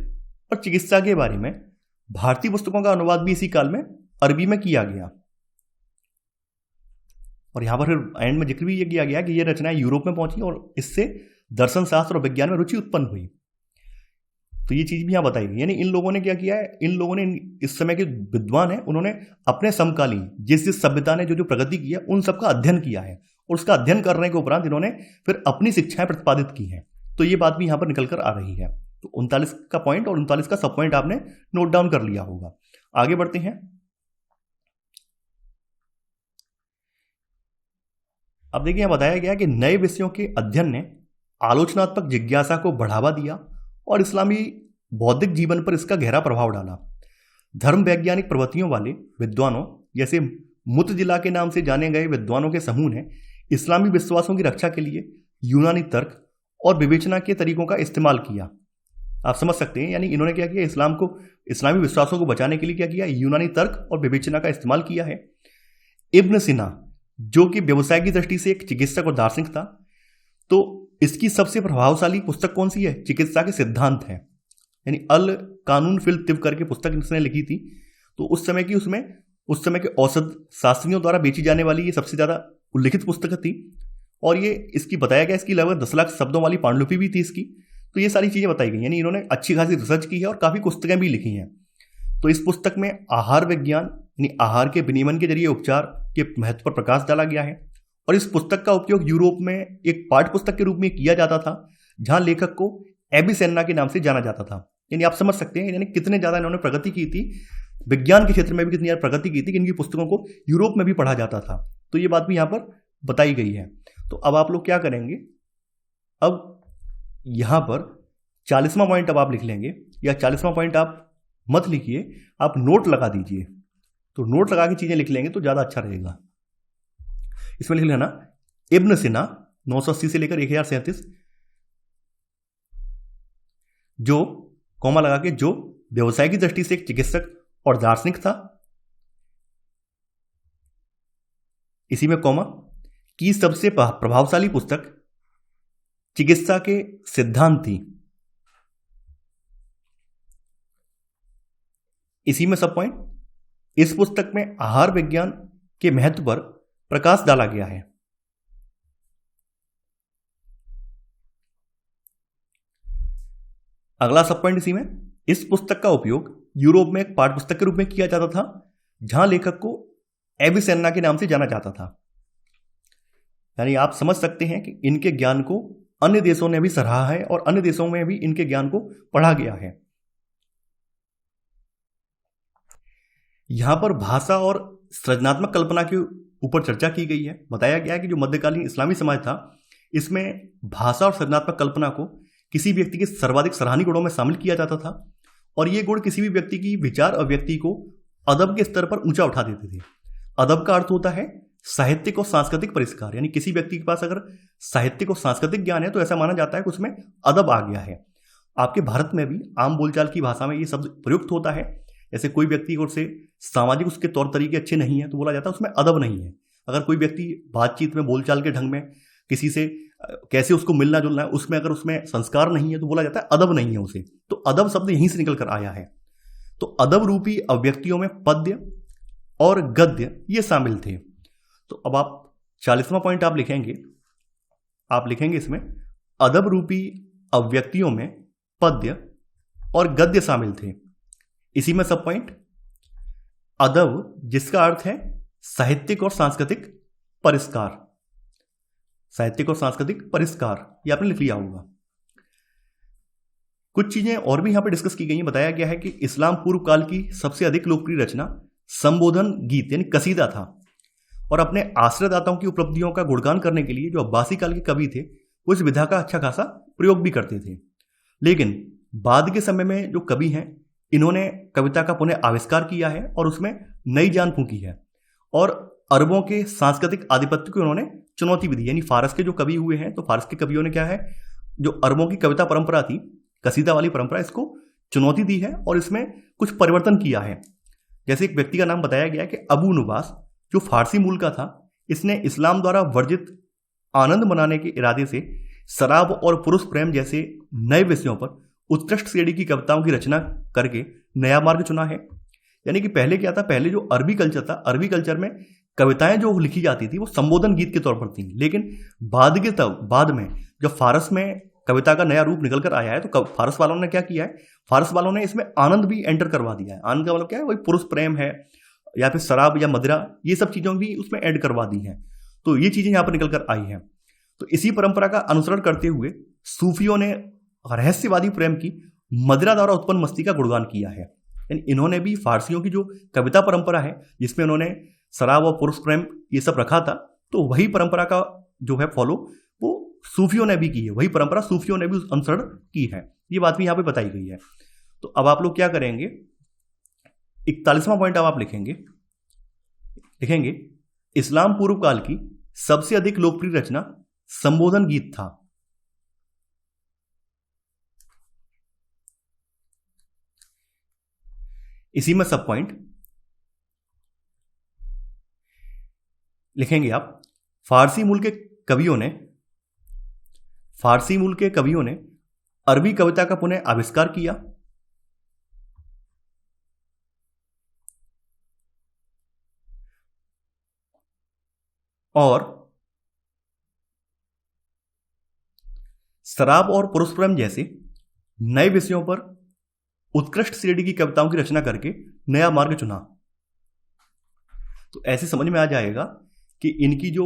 और चिकित्सा के बारे में भारतीय पुस्तकों का अनुवाद भी इसी काल में अरबी में किया गया। और यहां पर फिर एंड में जिक्र भी ये किया गया कि ये रचनाएं यूरोप में पहुंची और इससे दर्शन शास्त्र और विज्ञान में रुचि उत्पन्न हुई। तो ये चीज भी यहां बताई गई। यानी इन लोगों ने क्या किया है, इन लोगों ने, इस समय के विद्वान हैं, उन्होंने अपने समकालीन जिस जिस सभ्यता ने जो जो प्रगति की है उन सबका अध्ययन किया है और उसका अध्ययन करने के उपरांत इन्होंने फिर अपनी शिक्षाएं प्रतिपादित की हैं। तो ये बात भी यहां पर निकल कर आ रही है। तो 39 का पॉइंट और 39 का सब पॉइंट आपने नोट डाउन कर लिया होगा। आगे बढ़ते हैं। अब देखिए यहां बताया गया कि नए विषयों के अध्ययन ने आलोचनात्मक जिज्ञासा को बढ़ावा दिया और इस्लामी बौद्धिक जीवन पर इसका गहरा प्रभाव डाला। धर्म वैज्ञानिक प्रवृत्तियों वाले विद्वानों जैसे मुतजिला के नाम से जाने गए विद्वानों के समूह ने इस्लामी विश्वासों की रक्षा के लिए यूनानी तर्क और विवेचना के तरीकों का इस्तेमाल किया। आप समझ सकते हैं, यानी इन्होंने क्या किया, इस्लामी विश्वासों को बचाने के लिए क्या किया, यूनानी तर्क और विवेचना का इस्तेमाल किया है। इब्न सीना, जो कि व्यवसाय की दृष्टि से एक चिकित्सक और दार्शनिक था, तो इसकी सबसे प्रभावशाली पुस्तक कौन सी है, चिकित्सा के सिद्धांत है, यानी अल कानून फिल तिब करके पुस्तक इसने लिखी थी। तो उस समय के औषध शास्त्रियों द्वारा बेची जाने वाली ये सबसे ज्यादा उल्लिखित पुस्तक थी। और ये इसकी बताया गया, इसकी लगभग 10 लाख शब्दों वाली पांडुलिपि भी थी इसकी। तो ये सारी चीजें बताई गई, यानी इन्होंने अच्छी खासी रिसर्च की है और काफी पुस्तकें भी लिखी हैं। तो इस पुस्तक में आहार विज्ञान यानी आहार के विनियमन के जरिए उपचार के महत्व पर प्रकाश डाला गया है। और इस पुस्तक का उपयोग यूरोप में एक पाठ्य पुस्तक के रूप में किया जाता था, जहां लेखक को एविसेना के नाम से जाना जाता था। यानी आप समझ सकते हैं यानी कितने ज्यादा इन्होंने प्रगति की थी, विज्ञान के क्षेत्र में भी कितनी ज्यादा प्रगति की थी कि इनकी पुस्तकों को यूरोप में भी पढ़ा जाता था। तो ये बात भी यहां पर बताई गई है। तो अब आप लोग क्या करेंगे, अब यहां पर 40वां पॉइंट अब आप लिख लेंगे, या 40वां पॉइंट आप मत लिखिए, आप नोट लगा दीजिए। तो नोट लगा के चीजें लिख लेंगे तो ज्यादा अच्छा रहेगा। इसमें लिख लेना इब्न सीना 980 से लेकर 1037, जो कॉमा लगा के, जो व्यवसाय की दृष्टि से एक चिकित्सक और दार्शनिक था, इसी में कॉमा, की सबसे प्रभावशाली पुस्तक चिकित्सा के सिद्धांत थी, इसी में सब पॉइंट, इस पुस्तक में आहार विज्ञान के महत्व पर प्रकाश डाला गया है। अगला सब पॉइंट इसी में, इस पुस्तक का उपयोग यूरोप में एक पाठ्य पुस्तक के रूप में किया जाता था, जहां लेखक को एविसेना के नाम से जाना जाता था। यानी आप समझ सकते हैं कि इनके ज्ञान को अन्य देशों ने भी सराहा है और अन्य देशों में भी इनके ज्ञान को पढ़ा गया है। यहां पर भाषा और सृजनात्मक कल्पना के ऊपर चर्चा की गई है। बताया गया है कि जो मध्यकालीन इस्लामी समाज था, इसमें भाषा और सृजनात्मक कल्पना को किसी व्यक्ति के सर्वाधिक सराहनीय गुणों में शामिल किया जाता था और ये गुण किसी भी व्यक्ति की विचार अभिव्यक्ति को अदब के स्तर पर ऊंचा उठा देते थे। अदब का अर्थ होता है साहित्यिक और सांस्कृतिक परिष्कार, यानी किसी व्यक्ति के पास अगर साहित्यिक और सांस्कृतिक ज्ञान है तो ऐसा माना जाता है कि उसमें अदब आ गया है। आपके भारत में भी आम बोलचाल की भाषा में ये शब्द प्रयुक्त होता है। जैसे कोई व्यक्ति को उससे सामाजिक उसके तौर तरीके अच्छे नहीं है तो बोला जाता है उसमें अदब नहीं है। अगर कोई व्यक्ति बातचीत में, बोलचाल के ढंग में किसी से कैसे उसको मिलना जुलना है, उसमें अगर उसमें संस्कार नहीं है तो बोला जाता है अदब नहीं है उसे। तो अदब शब्द यहीं से निकल कर आया है। तो अदब रूपी अभिव्यक्तियों में पद्य और गद्य ये शामिल थे। तो अब आप 40वां पॉइंट आप लिखेंगे इसमें अदब रूपी अभिव्यक्तियों में पद्य और गद्य शामिल थे। इसी में सब पॉइंट, अदब जिसका अर्थ है साहित्यिक और सांस्कृतिक परिष्कार, साहित्यिक और सांस्कृतिक परिष्कार, ये आपने लिख लिया होगा। कुछ चीजें और भी यहां पर डिस्कस की गई हैं। बताया गया है कि इस्लाम पूर्व काल की सबसे अधिक लोकप्रिय रचना संबोधन गीत यानी कसीदा था और अपने आश्रयदाताओं की उपलब्धियों का गुणगान करने के लिए जो अब्बासी काल के कवि थे वो इस विधा का अच्छा खासा प्रयोग भी करते थे। लेकिन बाद के समय में जो कवि हैं इन्होंने कविता का पुनः आविष्कार किया है और उसमें नई जान फूंकी है और अरबों के सांस्कृतिक आधिपत्य को उन्होंने चुनौती भी दी। यानी फारस के जो कवि हुए हैं तो फारस के कवियों ने क्या है, जो अरबों की कविता परंपरा थी, कसीदा वाली परंपरा, इसको चुनौती दी है और इसमें कुछ परिवर्तन किया है। जैसे एक व्यक्ति का नाम बताया गया कि अबू नुवास, जो फारसी मूल का था। इसने इस्लाम द्वारा वर्जित आनंद मनाने के इरादे से शराब और पुरुष प्रेम जैसे नए विषयों पर उत्कृष्ट श्रेणी की कविताओं की रचना करके नया मार्ग चुना है। यानी कि पहले क्या था, पहले जो अरबी कल्चर था, अरबी कल्चर में कविताएं जो लिखी जाती थी वो संबोधन गीत के तौर पर थी। लेकिन बाद में जब फारस में कविता का नया रूप निकल कर आया है तो फारस वालों ने क्या किया है, फारस वालों ने इसमें आनंद भी एंटर करवा दिया है। आनंद का मतलब क्या है, वही पुरुष प्रेम है या फिर शराब या मदिरा, ये सब चीज़ों भी उसमें ऐड करवा दी हैं। तो ये चीज़ें यहाँ पर निकल कर आई हैं। तो इसी परंपरा का अनुसरण करते हुए सूफियों ने रहस्यवादी प्रेम की मदिरा द्वारा उत्पन्न मस्ती का गुणगान किया है। यानी इन्होंने भी फारसियों की जो कविता परंपरा है जिसमें उन्होंने शराब और पुरुष प्रेम ये सब रखा था, तो वही परंपरा का जो है फॉलो वो सूफियों ने भी की है, वही परंपरा सूफियों ने भी अनुसरण की है। ये बात भी यहाँ पे बताई गई है। तो अब आप लोग क्या करेंगे, 41वां पॉइंट अब आप लिखेंगे इस्लाम पूर्व काल की सबसे अधिक लोकप्रिय रचना संबोधन गीत था। इसी में सब पॉइंट लिखेंगे आप, फारसी मूल के कवियों ने अरबी कविता का पुनः आविष्कार किया। और शराब और पुरुष प्रेम जैसे नए विषयों पर उत्कृष्ट श्रेणी की कविताओं की रचना करके नया मार्ग चुना। तो ऐसे समझ में आ जाएगा कि इनकी जो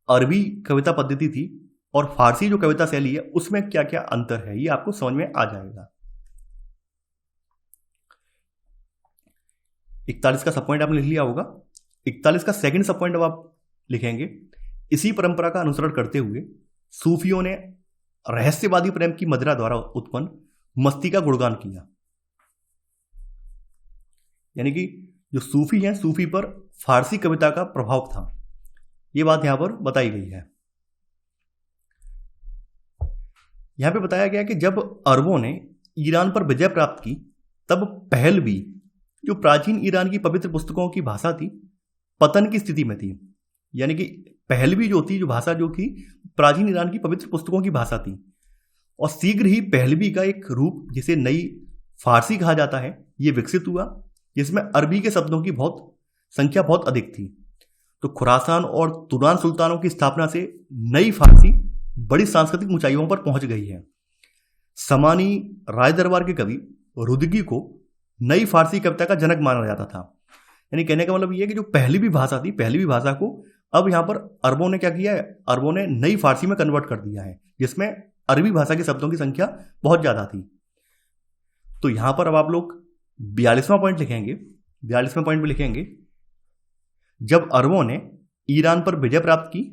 अरबी कविता पद्धति थी और फारसी जो कविता शैली है उसमें क्या क्या अंतर है, ये आपको समझ में आ जाएगा। 41 का सब पॉइंट आपने लिख लिया होगा। 41 का सेकंड सब पॉइंट अब आप लिखेंगे, इसी परंपरा का अनुसरण करते हुए सूफियों ने रहस्यवादी प्रेम की मदिरा द्वारा उत्पन्न मस्ती का गुणगान किया। यानी कि जो सूफी हैं, सूफी पर फारसी कविता का प्रभाव था, ये बात यहां पर बताई गई है। यहां पे बताया गया कि जब अरबों ने ईरान पर विजय प्राप्त की तब पहलवी, जो प्राचीन ईरान की पवित्र पुस्तकों की भाषा थी, पतन की स्थिति में थी। यानी कि पहलवी जो थी, जो भाषा जो थी प्राचीन ईरान की पवित्र पुस्तकों की भाषा थी, और शीघ्र ही पहलवी का एक रूप जिसे नई फारसी कहा जाता है ये विकसित हुआ, जिसमें अरबी के शब्दों की संख्या बहुत अधिक थी। तो खुरासान और तुरान सुल्तानों की स्थापना से नई फारसी बड़ी सांस्कृतिक ऊंचाइयों पर पहुंच गई है। समानी राज दरबार के कवि रुदगी को नई फारसी कविता का जनक माना जाता था। यानी कहने का मतलब ये है कि जो पहलवी भाषा थी, पहलवी भाषा को अब यहाँ पर अरबों ने क्या किया है, अरबों ने नई फारसी में कन्वर्ट कर दिया है, जिसमें अरबी भाषा के शब्दों की संख्या बहुत ज्यादा थी। तो यहां पर अब आप लोग 42वां पॉइंट लिखेंगे। 42वें पॉइंट में लिखेंगे, जब अरबों ने ईरान पर विजय प्राप्त की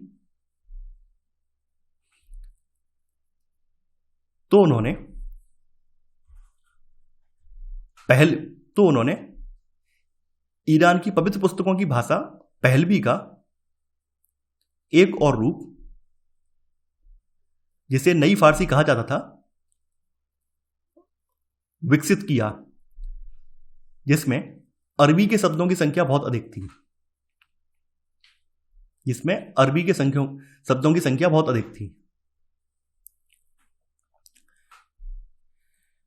तो उन्होंने ईरान की पवित्र पुस्तकों की भाषा पहलवी का एक और रूप, जिसे नई फारसी कहा जाता था, विकसित किया, जिसमें अरबी के शब्दों की संख्या बहुत अधिक थी। शब्दों की संख्या बहुत अधिक थी।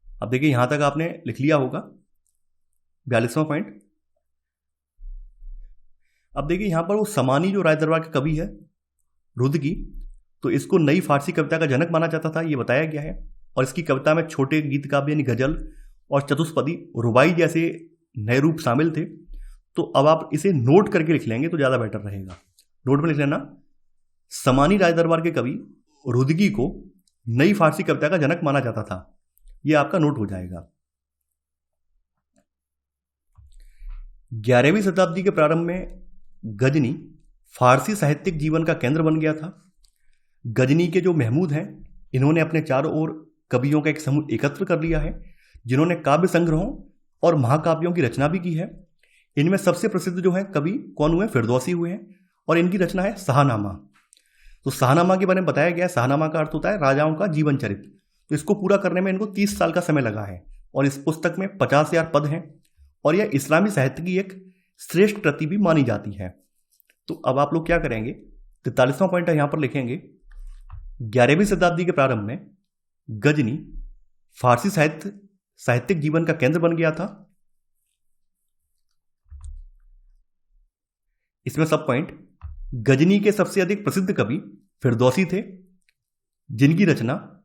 अब देखिए यहां तक आपने लिख लिया होगा 42वां पॉइंट। अब देखिए यहां पर वो समानी जो राय दरबार के कवि है रुदगी, तो इसको नई फारसी कविता का जनक माना जाता था, ये बताया गया है। और इसकी कविता में छोटे गीत काव्य यानी गजल और चतुष्पदी रुबाई जैसे नए रूप शामिल थे। तो अब आप इसे नोट करके लिख लेंगे तो ज्यादा बेटर रहेगा। नोट में लिख लेना, समानी राज दरबार के कवि रुदगी को नई फारसी कविता का जनक माना जाता था। यह आपका नोट हो जाएगा। 11वीं शताब्दी के प्रारंभ में गजनी फारसी साहित्यिक जीवन का केंद्र बन गया था। गजनी के जो महमूद हैं, इन्होंने अपने चारों ओर कवियों का एक समूह एकत्र कर लिया है, जिन्होंने काव्य संग्रहों और महाकाव्यों की रचना भी की है। इनमें सबसे प्रसिद्ध जो है कवि कौन हुए, फिरदौसी हुए हैं, और इनकी रचना है शाहनामा। तो शाहनामा के बारे में बताया गया है। शाहनामा का अर्थ होता है राजाओं का जीवन चरित्र। तो इसको पूरा करने में इनको 30 साल का समय लगा है। और इस पुस्तक में 50,000 पद हैं और यह इस्लामी साहित्य की एक श्रेष्ठ कृति भी मानी जाती है। तो अब आप लोग क्या करेंगे, 43वां पॉइंट यहां पर लिखेंगे, 11वीं शताब्दी के प्रारंभ में गजनी फारसी साहित्यिक जीवन का केंद्र बन गया था। इसमें सब पॉइंट, गजनी के सबसे अधिक प्रसिद्ध कवि फिरदौसी थे, जिनकी रचना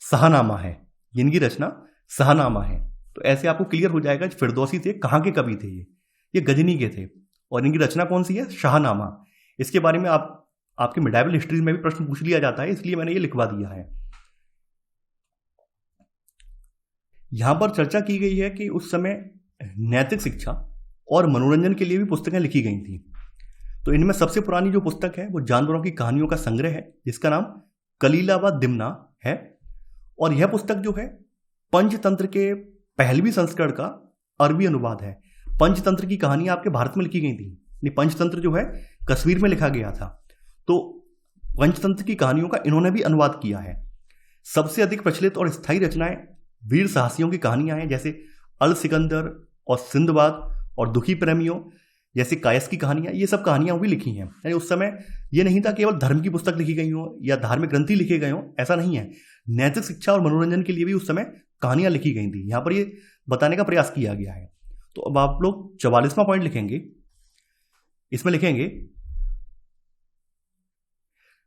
शाहनामा है। तो ऐसे आपको क्लियर हो जाएगा फिरदौसी थे, कहां के कवि थे, ये गजनी के थे और इनकी रचना कौन सी है, शाहनामा। इसके बारे में आपके मिडाइवल हिस्ट्री में भी प्रश्न पूछ लिया जाता है, इसलिए मैंने ये लिखवा दिया है। यहां पर चर्चा की गई है कि उस समय नैतिक शिक्षा और मनोरंजन के लिए भी पुस्तकें लिखी गई थी। तो इनमें सबसे पुरानी जो पुस्तक है वो जानवरों की कहानियों का संग्रह है, जिसका नाम कलीला व दिमना है। और यह पुस्तक जो है पंचतंत्र के पहलवी संस्करण का अरबी अनुवाद है। पंचतंत्र की कहानियां आपके भारत में लिखी गई थी, पंचतंत्र जो है कश्मीर में लिखा गया था, तो पंचतंत्र की कहानियों का इन्होंने भी अनुवाद किया है। सबसे अधिक प्रचलित और स्थायी रचनाएं वीर साहसियों की कहानियां हैं, जैसे अल सिकंदर और सिंदबाद और दुखी प्रेमियों जैसे कायस की कहानियां, ये सब कहानियां भी लिखी हैं। यानी उस समय ये नहीं था केवल धर्म की पुस्तक लिखी गई हो या धार्मिक ग्रंथि लिखे गए हो, ऐसा नहीं है। नैतिक शिक्षा और मनोरंजन के लिए भी उस समय कहानियां लिखी गई थी, यहां पर ये बताने का प्रयास किया गया है। तो अब आप लोग 44वां पॉइंट लिखेंगे, इसमें लिखेंगे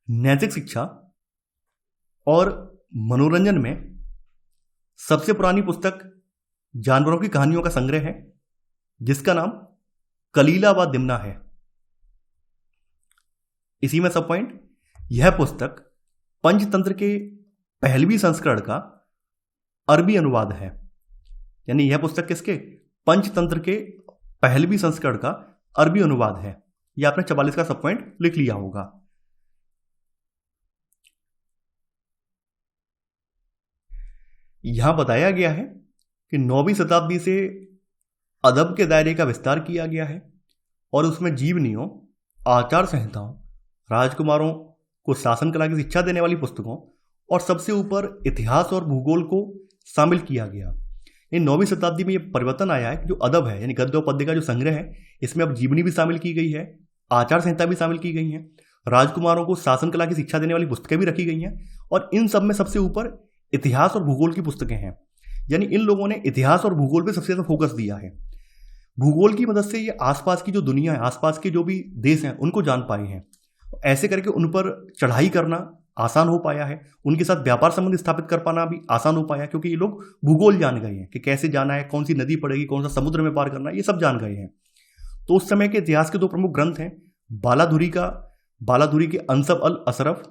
नैतिक शिक्षा और मनोरंजन में सबसे पुरानी पुस्तक जानवरों की कहानियों का संग्रह है, जिसका नाम कलीला व दिमना है। इसी में सब पॉइंट, यह पुस्तक पंचतंत्र के पहलवी संस्करण का अरबी अनुवाद है। यानी यह पुस्तक किसके, पंचतंत्र के पहलवी संस्करण का अरबी अनुवाद है। यह आपने 44 का सब पॉइंट लिख लिया होगा। यहां बताया गया है कि 9वीं शताब्दी से अदब के दायरे का विस्तार किया गया है और उसमें जीवनियों, आचार संहिताओं, राजकुमारों को शासन कला की शिक्षा देने वाली पुस्तकों और सबसे ऊपर इतिहास और भूगोल को शामिल किया गया। इन 9वीं शताब्दी में यह परिवर्तन आया है कि जो अदब है, यानी गद्य और पद्य का जो संग्रह है, इसमें अब जीवनी भी शामिल की गई है, आचार संहिता भी शामिल की गई है, राजकुमारों को शासन कला की शिक्षा देने वाली पुस्तकें भी रखी गई हैं और इन सब में सबसे ऊपर इतिहास और भूगोल की पुस्तकें हैं। यानी इन लोगों ने इतिहास और भूगोल पे सबसे ज्यादा फोकस दिया है। भूगोल की मदद से ये आसपास की जो दुनिया है, आसपास के जो भी देश हैं, उनको जान पाए हैं। ऐसे करके उन पर चढ़ाई करना आसान हो पाया है, उनके साथ व्यापार संबंध स्थापित कर पाना भी आसान हो पाया, क्योंकि ये लोग भूगोल जान गए हैं कि कैसे जाना है, कौन सी नदी पड़ेगी, कौन सा समुद्र में पार करना है, ये सब जान गए हैं। तो उस समय के इतिहास के 2 प्रमुख ग्रंथ हैं, बालाधुरी के अंसब अल अशरफ,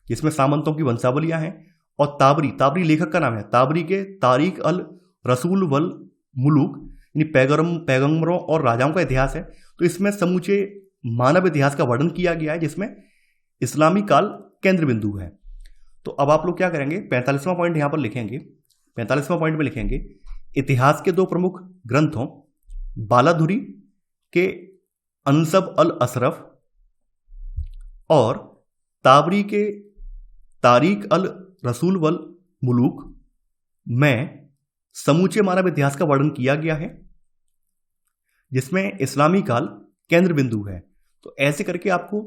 जिसमें सामंतों की वंशावलियां हैं, और ताबरी लेखक का नाम है, ताबरी के तारीख अल रसूल वल मुलूक, यानी पैगंबरों और राजाओं का इतिहास है। तो इसमें समूचे मानव इतिहास का वर्णन किया गया है, जिसमें इस्लामी काल केंद्र बिंदु है। तो अब आप लोग क्या करेंगे, 45वां पॉइंट यहां पर लिखेंगे। 45वां पॉइंट में लिखेंगे इतिहास के 2 प्रमुख ग्रंथों बालाधुरी के अंसब अल अशरफ और ताबरी के तारीख अल रसूल वल मुलूक में समूचे मानव इतिहास का वर्णन किया गया है, जिसमें इस्लामी काल केंद्र बिंदु है। तो ऐसे करके आपको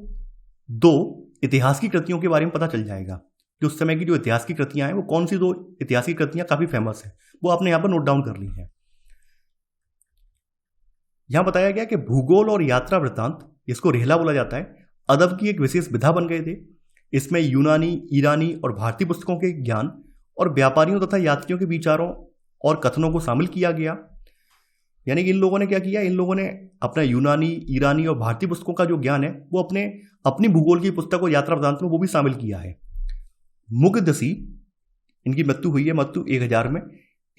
2 इतिहास की कृतियों के बारे में पता चल जाएगा कि उस समय की जो इतिहास की कृतियां हैं वो कौन सी 2 इतिहास की कृतियां काफी फेमस है, वो आपने यहां पर नोट डाउन कर ली है। यहां बताया गया कि भूगोल और यात्रा वृत्तांत, इसको रेहला बोला जाता है, अदब की एक विशेष विधा बन गए थे। इसमें यूनानी, ईरानी और भारतीय पुस्तकों के ज्ञान और व्यापारियों तथा यात्रियों के विचारों और कथनों को शामिल किया गया। यानी कि इन लोगों ने क्या किया, इन लोगों ने अपना यूनानी, ईरानी और भारतीय पुस्तकों का जो ज्ञान है वो अपनी भूगोल की पुस्तक और यात्रा वृत्तांत में वो भी शामिल किया है। मुगदसी, इनकी मृत्यु हुई है मृत्यु 1000 में।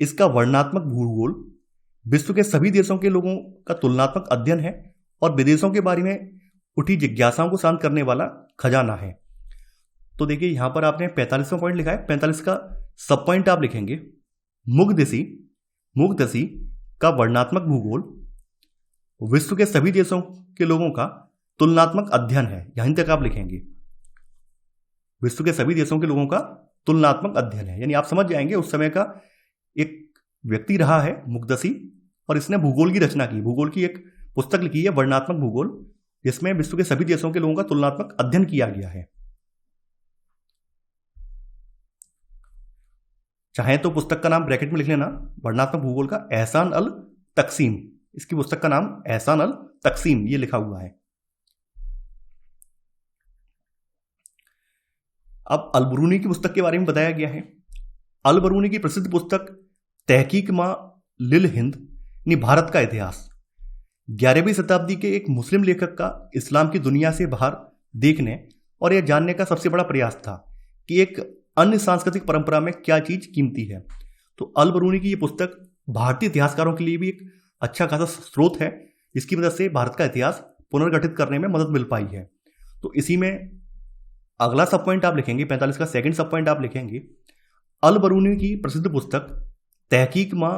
इसका वर्णनात्मक भूगोल विश्व के सभी देशों के लोगों का तुलनात्मक अध्ययन है और विदेशों के बारे में उठी जिज्ञासाओं को शांत करने वाला खजाना है। तो देखिए यहां पर आपने 45वां पॉइंट लिखा है, 45 का सब पॉइंट आप लिखेंगे मुगदसी का वर्णनात्मक भूगोल विश्व के सभी देशों के लोगों का तुलनात्मक अध्ययन है, यहीं तक आप लिखेंगे। विश्व के सभी देशों के लोगों का तुलनात्मक अध्ययन है, यानी आप समझ जाएंगे उस समय का एक व्यक्ति रहा है मुक्तसी, और इसने भूगोल की रचना की, भूगोल की एक पुस्तक लिखी है वर्णनात्मक भूगोल, जिसमें विश्व के सभी देशों के लोगों का तुलनात्मक अध्ययन किया गया है। चाहे तो पुस्तक का नाम ब्रैकेट में लिख लेना, वर्णनात्मक भूगोल का एहसान अल तकसीम, इसकी पुस्तक का नाम एहसान अल तकसीम ये लिखा हुआ है। अब अल-बरूनी की पुस्तक के बारे में बताया गया है। अल-बरूनी की प्रसिद्ध पुस्तक तहकीक मां लिल हिंद यानी भारत का इतिहास 11वीं शताब्दी के एक मुस्लिम लेखक का इस्लाम की दुनिया से बाहर देखने और यह जानने का सबसे बड़ा प्रयास था कि एक अन्य सांस्कृतिक परंपरा में क्या चीज कीमती है। तो अल-बरूनी की ये पुस्तक भारतीय इतिहासकारों के लिए भी एक अच्छा खासा स्रोत है, जिसकी मदद से भारत का इतिहास पुनर्गठित करने में मदद मिल पाई है। तो इसी में अगला सब पॉइंट आप लिखेंगे, 45 का सेकंड सब पॉइंट आप लिखेंगे, अल-बरूनी की प्रसिद्ध पुस्तक तहकीक मां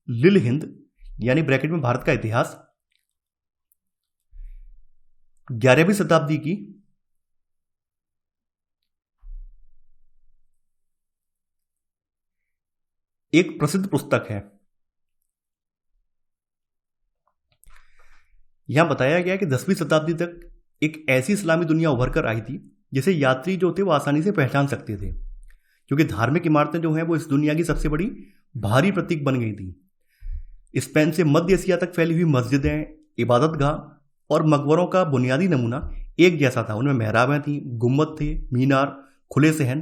लिल हिंद यानी ब्रैकेट में भारत का इतिहास 11वीं शताब्दी की एक प्रसिद्ध पुस्तक है। यहां बताया गया कि 10वीं शताब्दी तक एक ऐसी इस्लामी दुनिया उभर कर आई थी जिसे यात्री जो थे वो आसानी से पहचान सकते थे, क्योंकि धार्मिक इमारतें जो हैं वो इस दुनिया की सबसे बड़ी भारी प्रतीक बन गई थी। स्पेन से मध्य एशिया तक फैली हुई मस्जिदें, इबादतगाह और मकबरों का बुनियादी नमूना एक जैसा था। उनमें मेहराबें थीं, गुम्बद थे, मीनार, खुले सहन।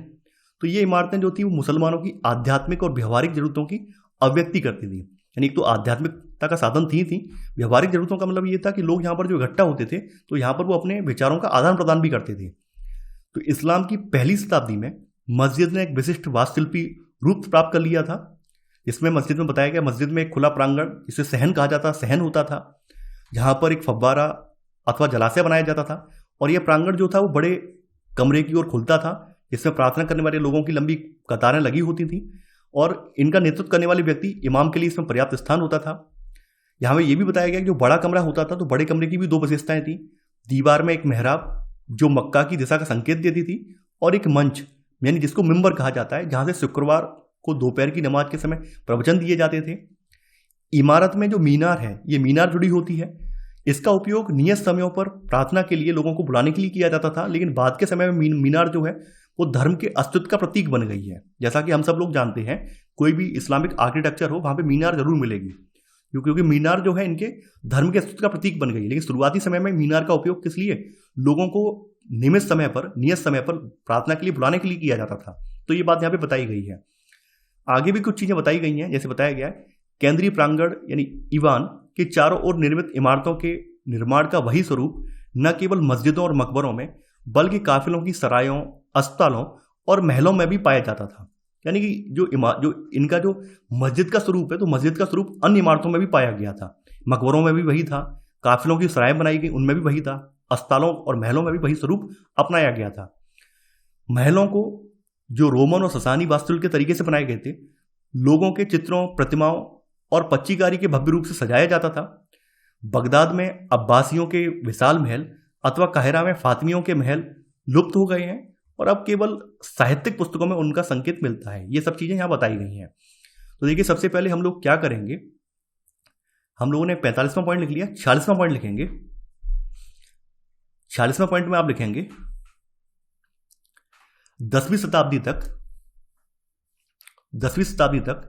तो ये इमारतें जो थी वो मुसलमानों की आध्यात्मिक और व्यवहारिक जरूरतों की अभिव्यक्ति करती थी। यानी एक तो आध्यात्मिकता का साधन थी, व्यवहारिक जरूरतों का मतलब ये था कि लोग यहाँ पर जो इकट्ठा होते थे तो यहाँ पर वो अपने विचारों का आदान प्रदान भी करते थे। तो इस्लाम की पहली शताब्दी में मस्जिद ने एक विशिष्ट वास्तुशिल्पी रूप प्राप्त कर लिया था, जिसमें मस्जिद में बताया गया मस्जिद में एक खुला प्रांगण जिसे सहन कहा जाता, सहन होता था, जहाँ पर एक फव्वारा अथवा जलाशय बनाया जाता था। और यह प्रांगण जो था वो बड़े कमरे की ओर खुलता था, जिसमें प्रार्थना करने वाले लोगों की लंबी कतारें लगी होती थी और इनका नेतृत्व करने वाले व्यक्ति इमाम के लिए इसमें पर्याप्त स्थान होता था। यहाँ में यह भी बताया गया कि जो बड़ा कमरा होता था तो बड़े कमरे की भी दो विशेषताएं थी। दीवार में एक मेहराब जो मक्का की दिशा का संकेत देती थी, और एक मंच यानी जिसको मिंबर कहा जाता है, जहां से शुक्रवार को दोपहर की नमाज के समय प्रवचन दिए जाते थे। इमारत में जो मीनार है, ये मीनार जुड़ी होती है। इसका उपयोग नियत समयों पर प्रार्थना के लिए लोगों को बुलाने के लिए किया जाता था, लेकिन बाद के समय में मीनार जो है वो धर्म के अस्तित्व का प्रतीक बन गई है। जैसा कि हम सब लोग जानते हैं, कोई भी इस्लामिक आर्किटेक्चर हो वहां पे मीनार जरूर मिलेगी, क्योंकि मीनार जो है इनके धर्म के अस्तित्व का प्रतीक बन गई। लेकिन शुरुआती समय में मीनार का उपयोग किस लिए? लोगों को नियत समय पर प्रार्थना के लिए बुलाने के लिए किया जाता था। तो ये बात यहाँ पे बताई गई है। आगे भी कुछ चीजें बताई गई हैं, जैसे बताया गया है केंद्रीय प्रांगण यानी ईवान के चारों ओर निर्मित इमारतों के निर्माण का वही स्वरूप न केवल मस्जिदों और मकबरों में बल्कि काफिलों की सरायों, अस्पतालों और महलों में भी पाया जाता था। यानी कि जो इनका जो मस्जिद का स्वरूप है, तो मस्जिद का स्वरूप अन्य इमारतों में भी पाया गया था। मकबरों में भी वही था, काफिलों की सराय बनाई गई उनमें भी वही था, अस्पतालों और महलों में भी वही स्वरूप अपनाया गया था। महलों को जो रोमन और ससानी वास्तुशिल्प के तरीके से बनाए गए थे, लोगों के चित्रों, प्रतिमाओं और पच्चीकारी के भव्य रूप से सजाया जाता था। बगदाद में अब्बासियों के विशाल महल अथवा काहिरा में फातिमियों के महल लुप्त हो गए हैं और अब केवल साहित्यिक पुस्तकों में उनका संकेत मिलता है। ये सब चीजें यहाँ बताई गई हैं। तो देखिए, सबसे पहले हम लोग क्या करेंगे, हम लोगों ने 45वां पॉइंट लिख लिया, 46वां पॉइंट लिखेंगे। 46वां पॉइंट में आप लिखेंगे 10वीं शताब्दी तक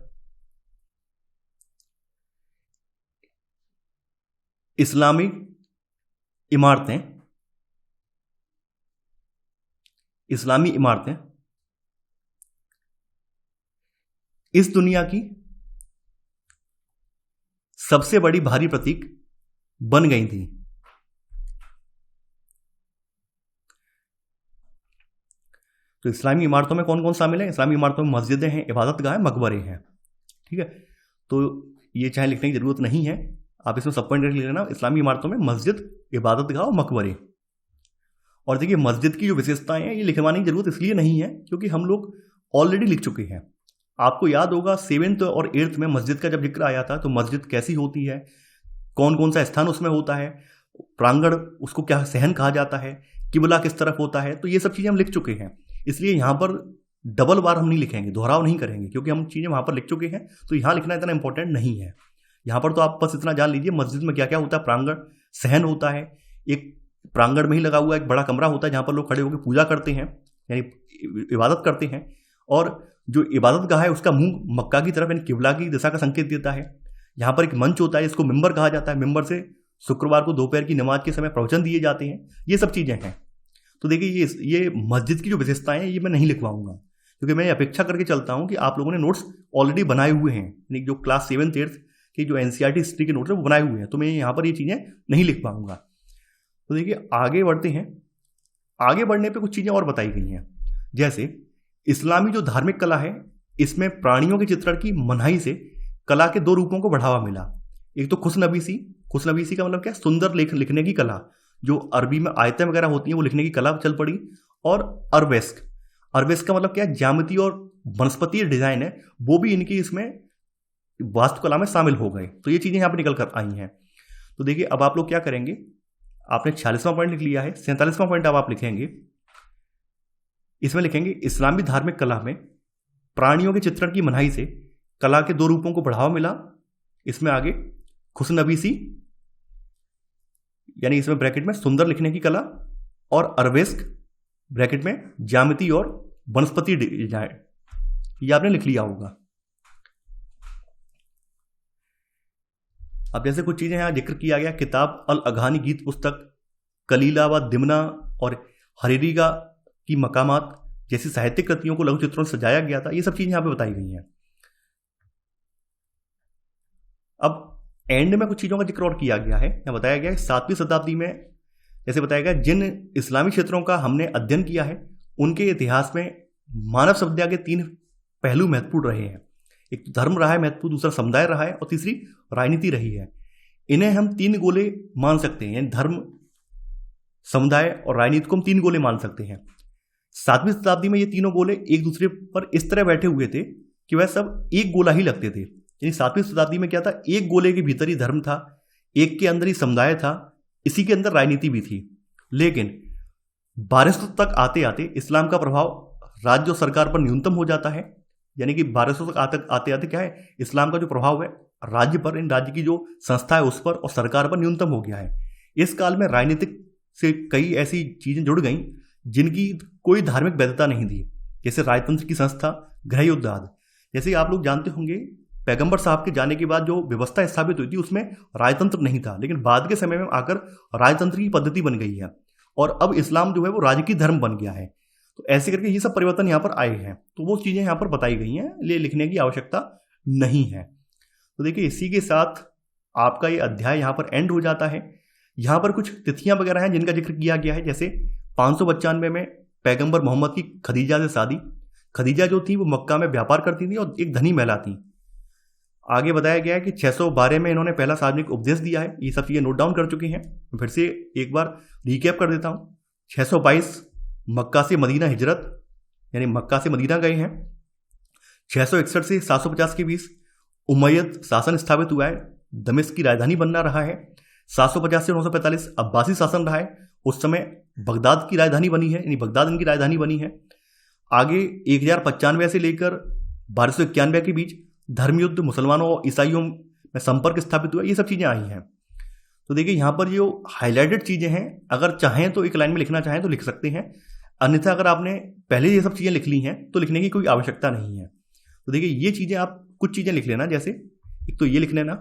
इस्लामी इमारतें इस दुनिया की सबसे बड़ी भारी प्रतीक बन गई थी। तो इस्लामी इमारतों में कौन कौन शामिल है? इस्लामी इमारतों में मस्जिदें हैं, इबादतगाह, मकबरे हैं। ठीक है, तो ये चाहे लिखने की जरूरत नहीं है, आप इसमें सब पॉइंट लिख लेना। इस्लामी इमारतों में मस्जिद, इबादतगाह और मकबरे। और देखिए, मस्जिद की जो विशेषताएं हैं ये लिखवाने की जरूरत इसलिए नहीं है क्योंकि हम लोग ऑलरेडी लिख चुके हैं। आपको याद होगा 7th और 8th में मस्जिद का जब जिक्र आया था तो मस्जिद कैसी होती है, कौन कौन सा स्थान उसमें होता है, प्रांगण उसको क्या सहन कहा जाता है, किबला किस तरफ होता है, तो ये सब चीजें हम लिख चुके हैं। इसलिए यहाँ पर डबल बार हम नहीं लिखेंगे, दोहराव नहीं करेंगे, क्योंकि हम चीज़ें वहाँ पर लिख चुके हैं, तो यहाँ लिखना इतना इंपॉर्टेंट नहीं है। यहाँ पर तो आप बस इतना जान लीजिए मस्जिद में क्या क्या होता है। प्रांगण सहन होता है, एक प्रांगण में ही लगा हुआ एक बड़ा कमरा होता है जहाँ पर लोग खड़े होकर पूजा करते हैं, यानी इबादत करते हैं, और जो इबादत गाह है उसका मुंह मक्का की तरफ यानी किबला की दिशा का संकेत देता है। यहाँ पर एक मंच होता है, इसको मिंबर कहा जाता है, मिंबर से शुक्रवार को दोपहर की नमाज के समय प्रवचन दिए जाते हैं। ये सब चीज़ें हैं। तो देखिए ये मस्जिद की जो विशेषताएं हैं ये मैं नहीं लिखवाऊंगा, क्योंकि मैं अपेक्षा करके चलता हूँ कि आप लोगों ने नोट्स ऑलरेडी बनाए हुए हैं, यानी जो क्लास 7th 8th की जो NCERT हिस्ट्री के नोट्स हैं वो बनाए हुए हैं, तो मैं यहाँ पर ये चीज़ें नहीं लिख पाऊंगा। तो देखिए आगे बढ़ते हैं। आगे बढ़ने पे कुछ चीज़ें और बताई गई हैं, जैसे इस्लामी जो धार्मिक कला है इसमें प्राणियों के चित्रण की मनाही से कला के 2 रूपों को बढ़ावा मिला। एक तो खुशनबीसी का मतलब क्या, सुंदर लिखने की कला, जो अरबी में आयतें वगैरह होती हैं वो लिखने की कला चल पड़ी। और अरवेस्क का मतलब क्या है, ज्यामिति और वनस्पतीय डिजाइन है, वो भी इनकी इसमें वास्तुकला में शामिल हो गए। तो ये चीजें यहाँ पर निकल कर आई हैं। तो देखिए अब आप लोग क्या करेंगे, आपने 46वां पॉइंट लिख लिया है, 47वां पॉइंट अब आप लिखेंगे। इसमें लिखेंगे इस्लामी धार्मिक कला में प्राणियों के चित्रण की मनाही से कला के 2 रूपों को बढ़ावा मिला। इसमें आगे खुशनबीसी यानी इसमें ब्रैकेट में सुंदर लिखने की कला, और अरवेस्क ब्रैकेट में ज्यामिति और वनस्पति डिजाइन, ये आपने लिख लिया होगा। अब जैसे कुछ चीजें यहां जिक्र किया गया, किताब अल अघानी गीत पुस्तक, कलीला व दिमना और हरीरीगा की मकामात जैसी साहित्यिक कृतियों को लघु चित्रों से सजाया गया था। ये सब चीजें यहां पे बताई गई हैं। अब एंड में कुछ चीजों का जिक्र और किया गया है। यहाँ बताया गया है 7वीं शताब्दी में, जैसे बताया गया, जिन इस्लामी क्षेत्रों का हमने अध्ययन किया है उनके इतिहास में मानव सभ्यता के 3 पहलू महत्वपूर्ण रहे हैं। एक तो धर्म रहा है महत्वपूर्ण, दूसरा समुदाय रहा है, और तीसरी राजनीति रही है। इन्हें हम 3 गोले मान सकते हैं, धर्म, समुदाय और राजनीति को हम 3 गोले मान सकते हैं। 7वीं शताब्दी में ये तीनों गोले एक दूसरे पर इस तरह बैठे हुए थे कि वह सब एक गोला ही लगते थे। यानी 7वीं शताब्दी में क्या था, एक गोले के भीतर ही धर्म था, एक के अंदर ही समुदाय था, इसी के अंदर राजनीति भी थी। लेकिन 1200 तक आते आते इस्लाम का प्रभाव राज्य और सरकार पर न्यूनतम हो जाता है। यानी कि 1200 तक आते आते क्या है, इस्लाम का जो प्रभाव है राज्य पर, इन राज्य की जो संस्था है उस पर और सरकार पर न्यूनतम हो गया है। इस काल में राजनीतिक से कई ऐसी चीजें जुड़ गईं जिनकी कोई धार्मिक वैधता नहीं थी, जैसे राजतंत्र की संस्था, गृह युद्ध आदि। जैसे आप लोग जानते होंगे पैगंबर साहब के जाने के बाद जो व्यवस्था स्थापित हुई थी उसमें राजतंत्र नहीं था, लेकिन बाद के समय में आकर राजतंत्र की पद्धति बन गई है और अब इस्लाम जो है वो राजकीय धर्म बन गया है। तो ऐसे करके ये सब परिवर्तन यहाँ पर आए हैं, तो वो चीजें यहाँ पर बताई गई हैं, ये लिखने की आवश्यकता नहीं है। तो देखिए इसी के साथ आपका ये अध्याय यहाँ पर एंड हो जाता है। यहाँ पर कुछ तिथियां वगैरह हैं जिनका जिक्र किया गया है, जैसे 595 में पैगंबर मोहम्मद की खदीजा से शादी। खदीजा जो थी वो मक्का में व्यापार करती थी और एक धनी महिला थी। आगे बताया गया है कि 612 में इन्होंने पहला सार्वजनिक उपदेश दिया है। ये सब चीजें नोट डाउन कर चुके हैं, फिर से एक बार रिकैप कर देता हूँ। 622 मक्का से मदीना हिजरत, यानी मक्का से मदीना गए हैं। 661 से 750 के बीच उमैयद शासन स्थापित हुआ है, दमिश्क की राजधानी बनना रहा है। 750 से 945 अब्बासी शासन रहा है, उस समय बगदाद की राजधानी बनी है, यानी बगदाद इनकी राजधानी बनी है। आगे 1095 से लेकर 1291 के बीच धर्मयुद्ध, मुसलमानों और ईसाइयों में संपर्क स्थापित हुआ, ये सब चीजें आई हैं। तो देखिए यहाँ पर जो हाईलाइटेड चीजें हैं, अगर चाहें तो एक लाइन में लिखना चाहें तो लिख सकते हैं, अन्यथा अगर आपने पहले ये सब चीजें लिख ली हैं तो लिखने की कोई आवश्यकता नहीं है। तो देखिए ये चीजें आप कुछ चीजें लिख लेना, जैसे एक तो ये लिख लेना,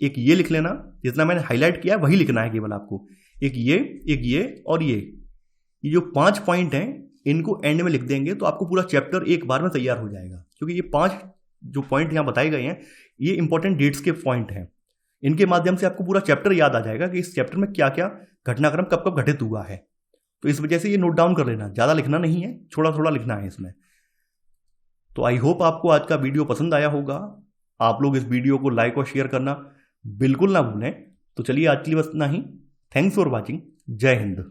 एक ये लिख लेना, जितना मैंने हाईलाइट किया वही लिखना है केवल आपको। एक ये और ये जो 5 पॉइंट हैं इनको एंड में लिख देंगे तो आपको पूरा चैप्टर एक बार में तैयार हो जाएगा, क्योंकि ये 5 जो पॉइंट यहाँ बताए गए हैं ये इंपॉर्टेंट डेट्स के पॉइंट हैं। इनके माध्यम से आपको पूरा चैप्टर याद आ जाएगा कि इस चैप्टर में क्या क्या घटनाक्रम कब कब घटित हुआ है। तो इस वजह से ये नोट डाउन कर लेना, ज़्यादा लिखना नहीं है, थोड़ा थोड़ा लिखना है इसमें। तो आई होप आपको आज का वीडियो पसंद आया होगा। आप लोग इस वीडियो को लाइक और शेयर करना बिल्कुल ना भूलें। तो चलिए आज के लिए बस इतना ही। Thanks for watching. जय हिंद।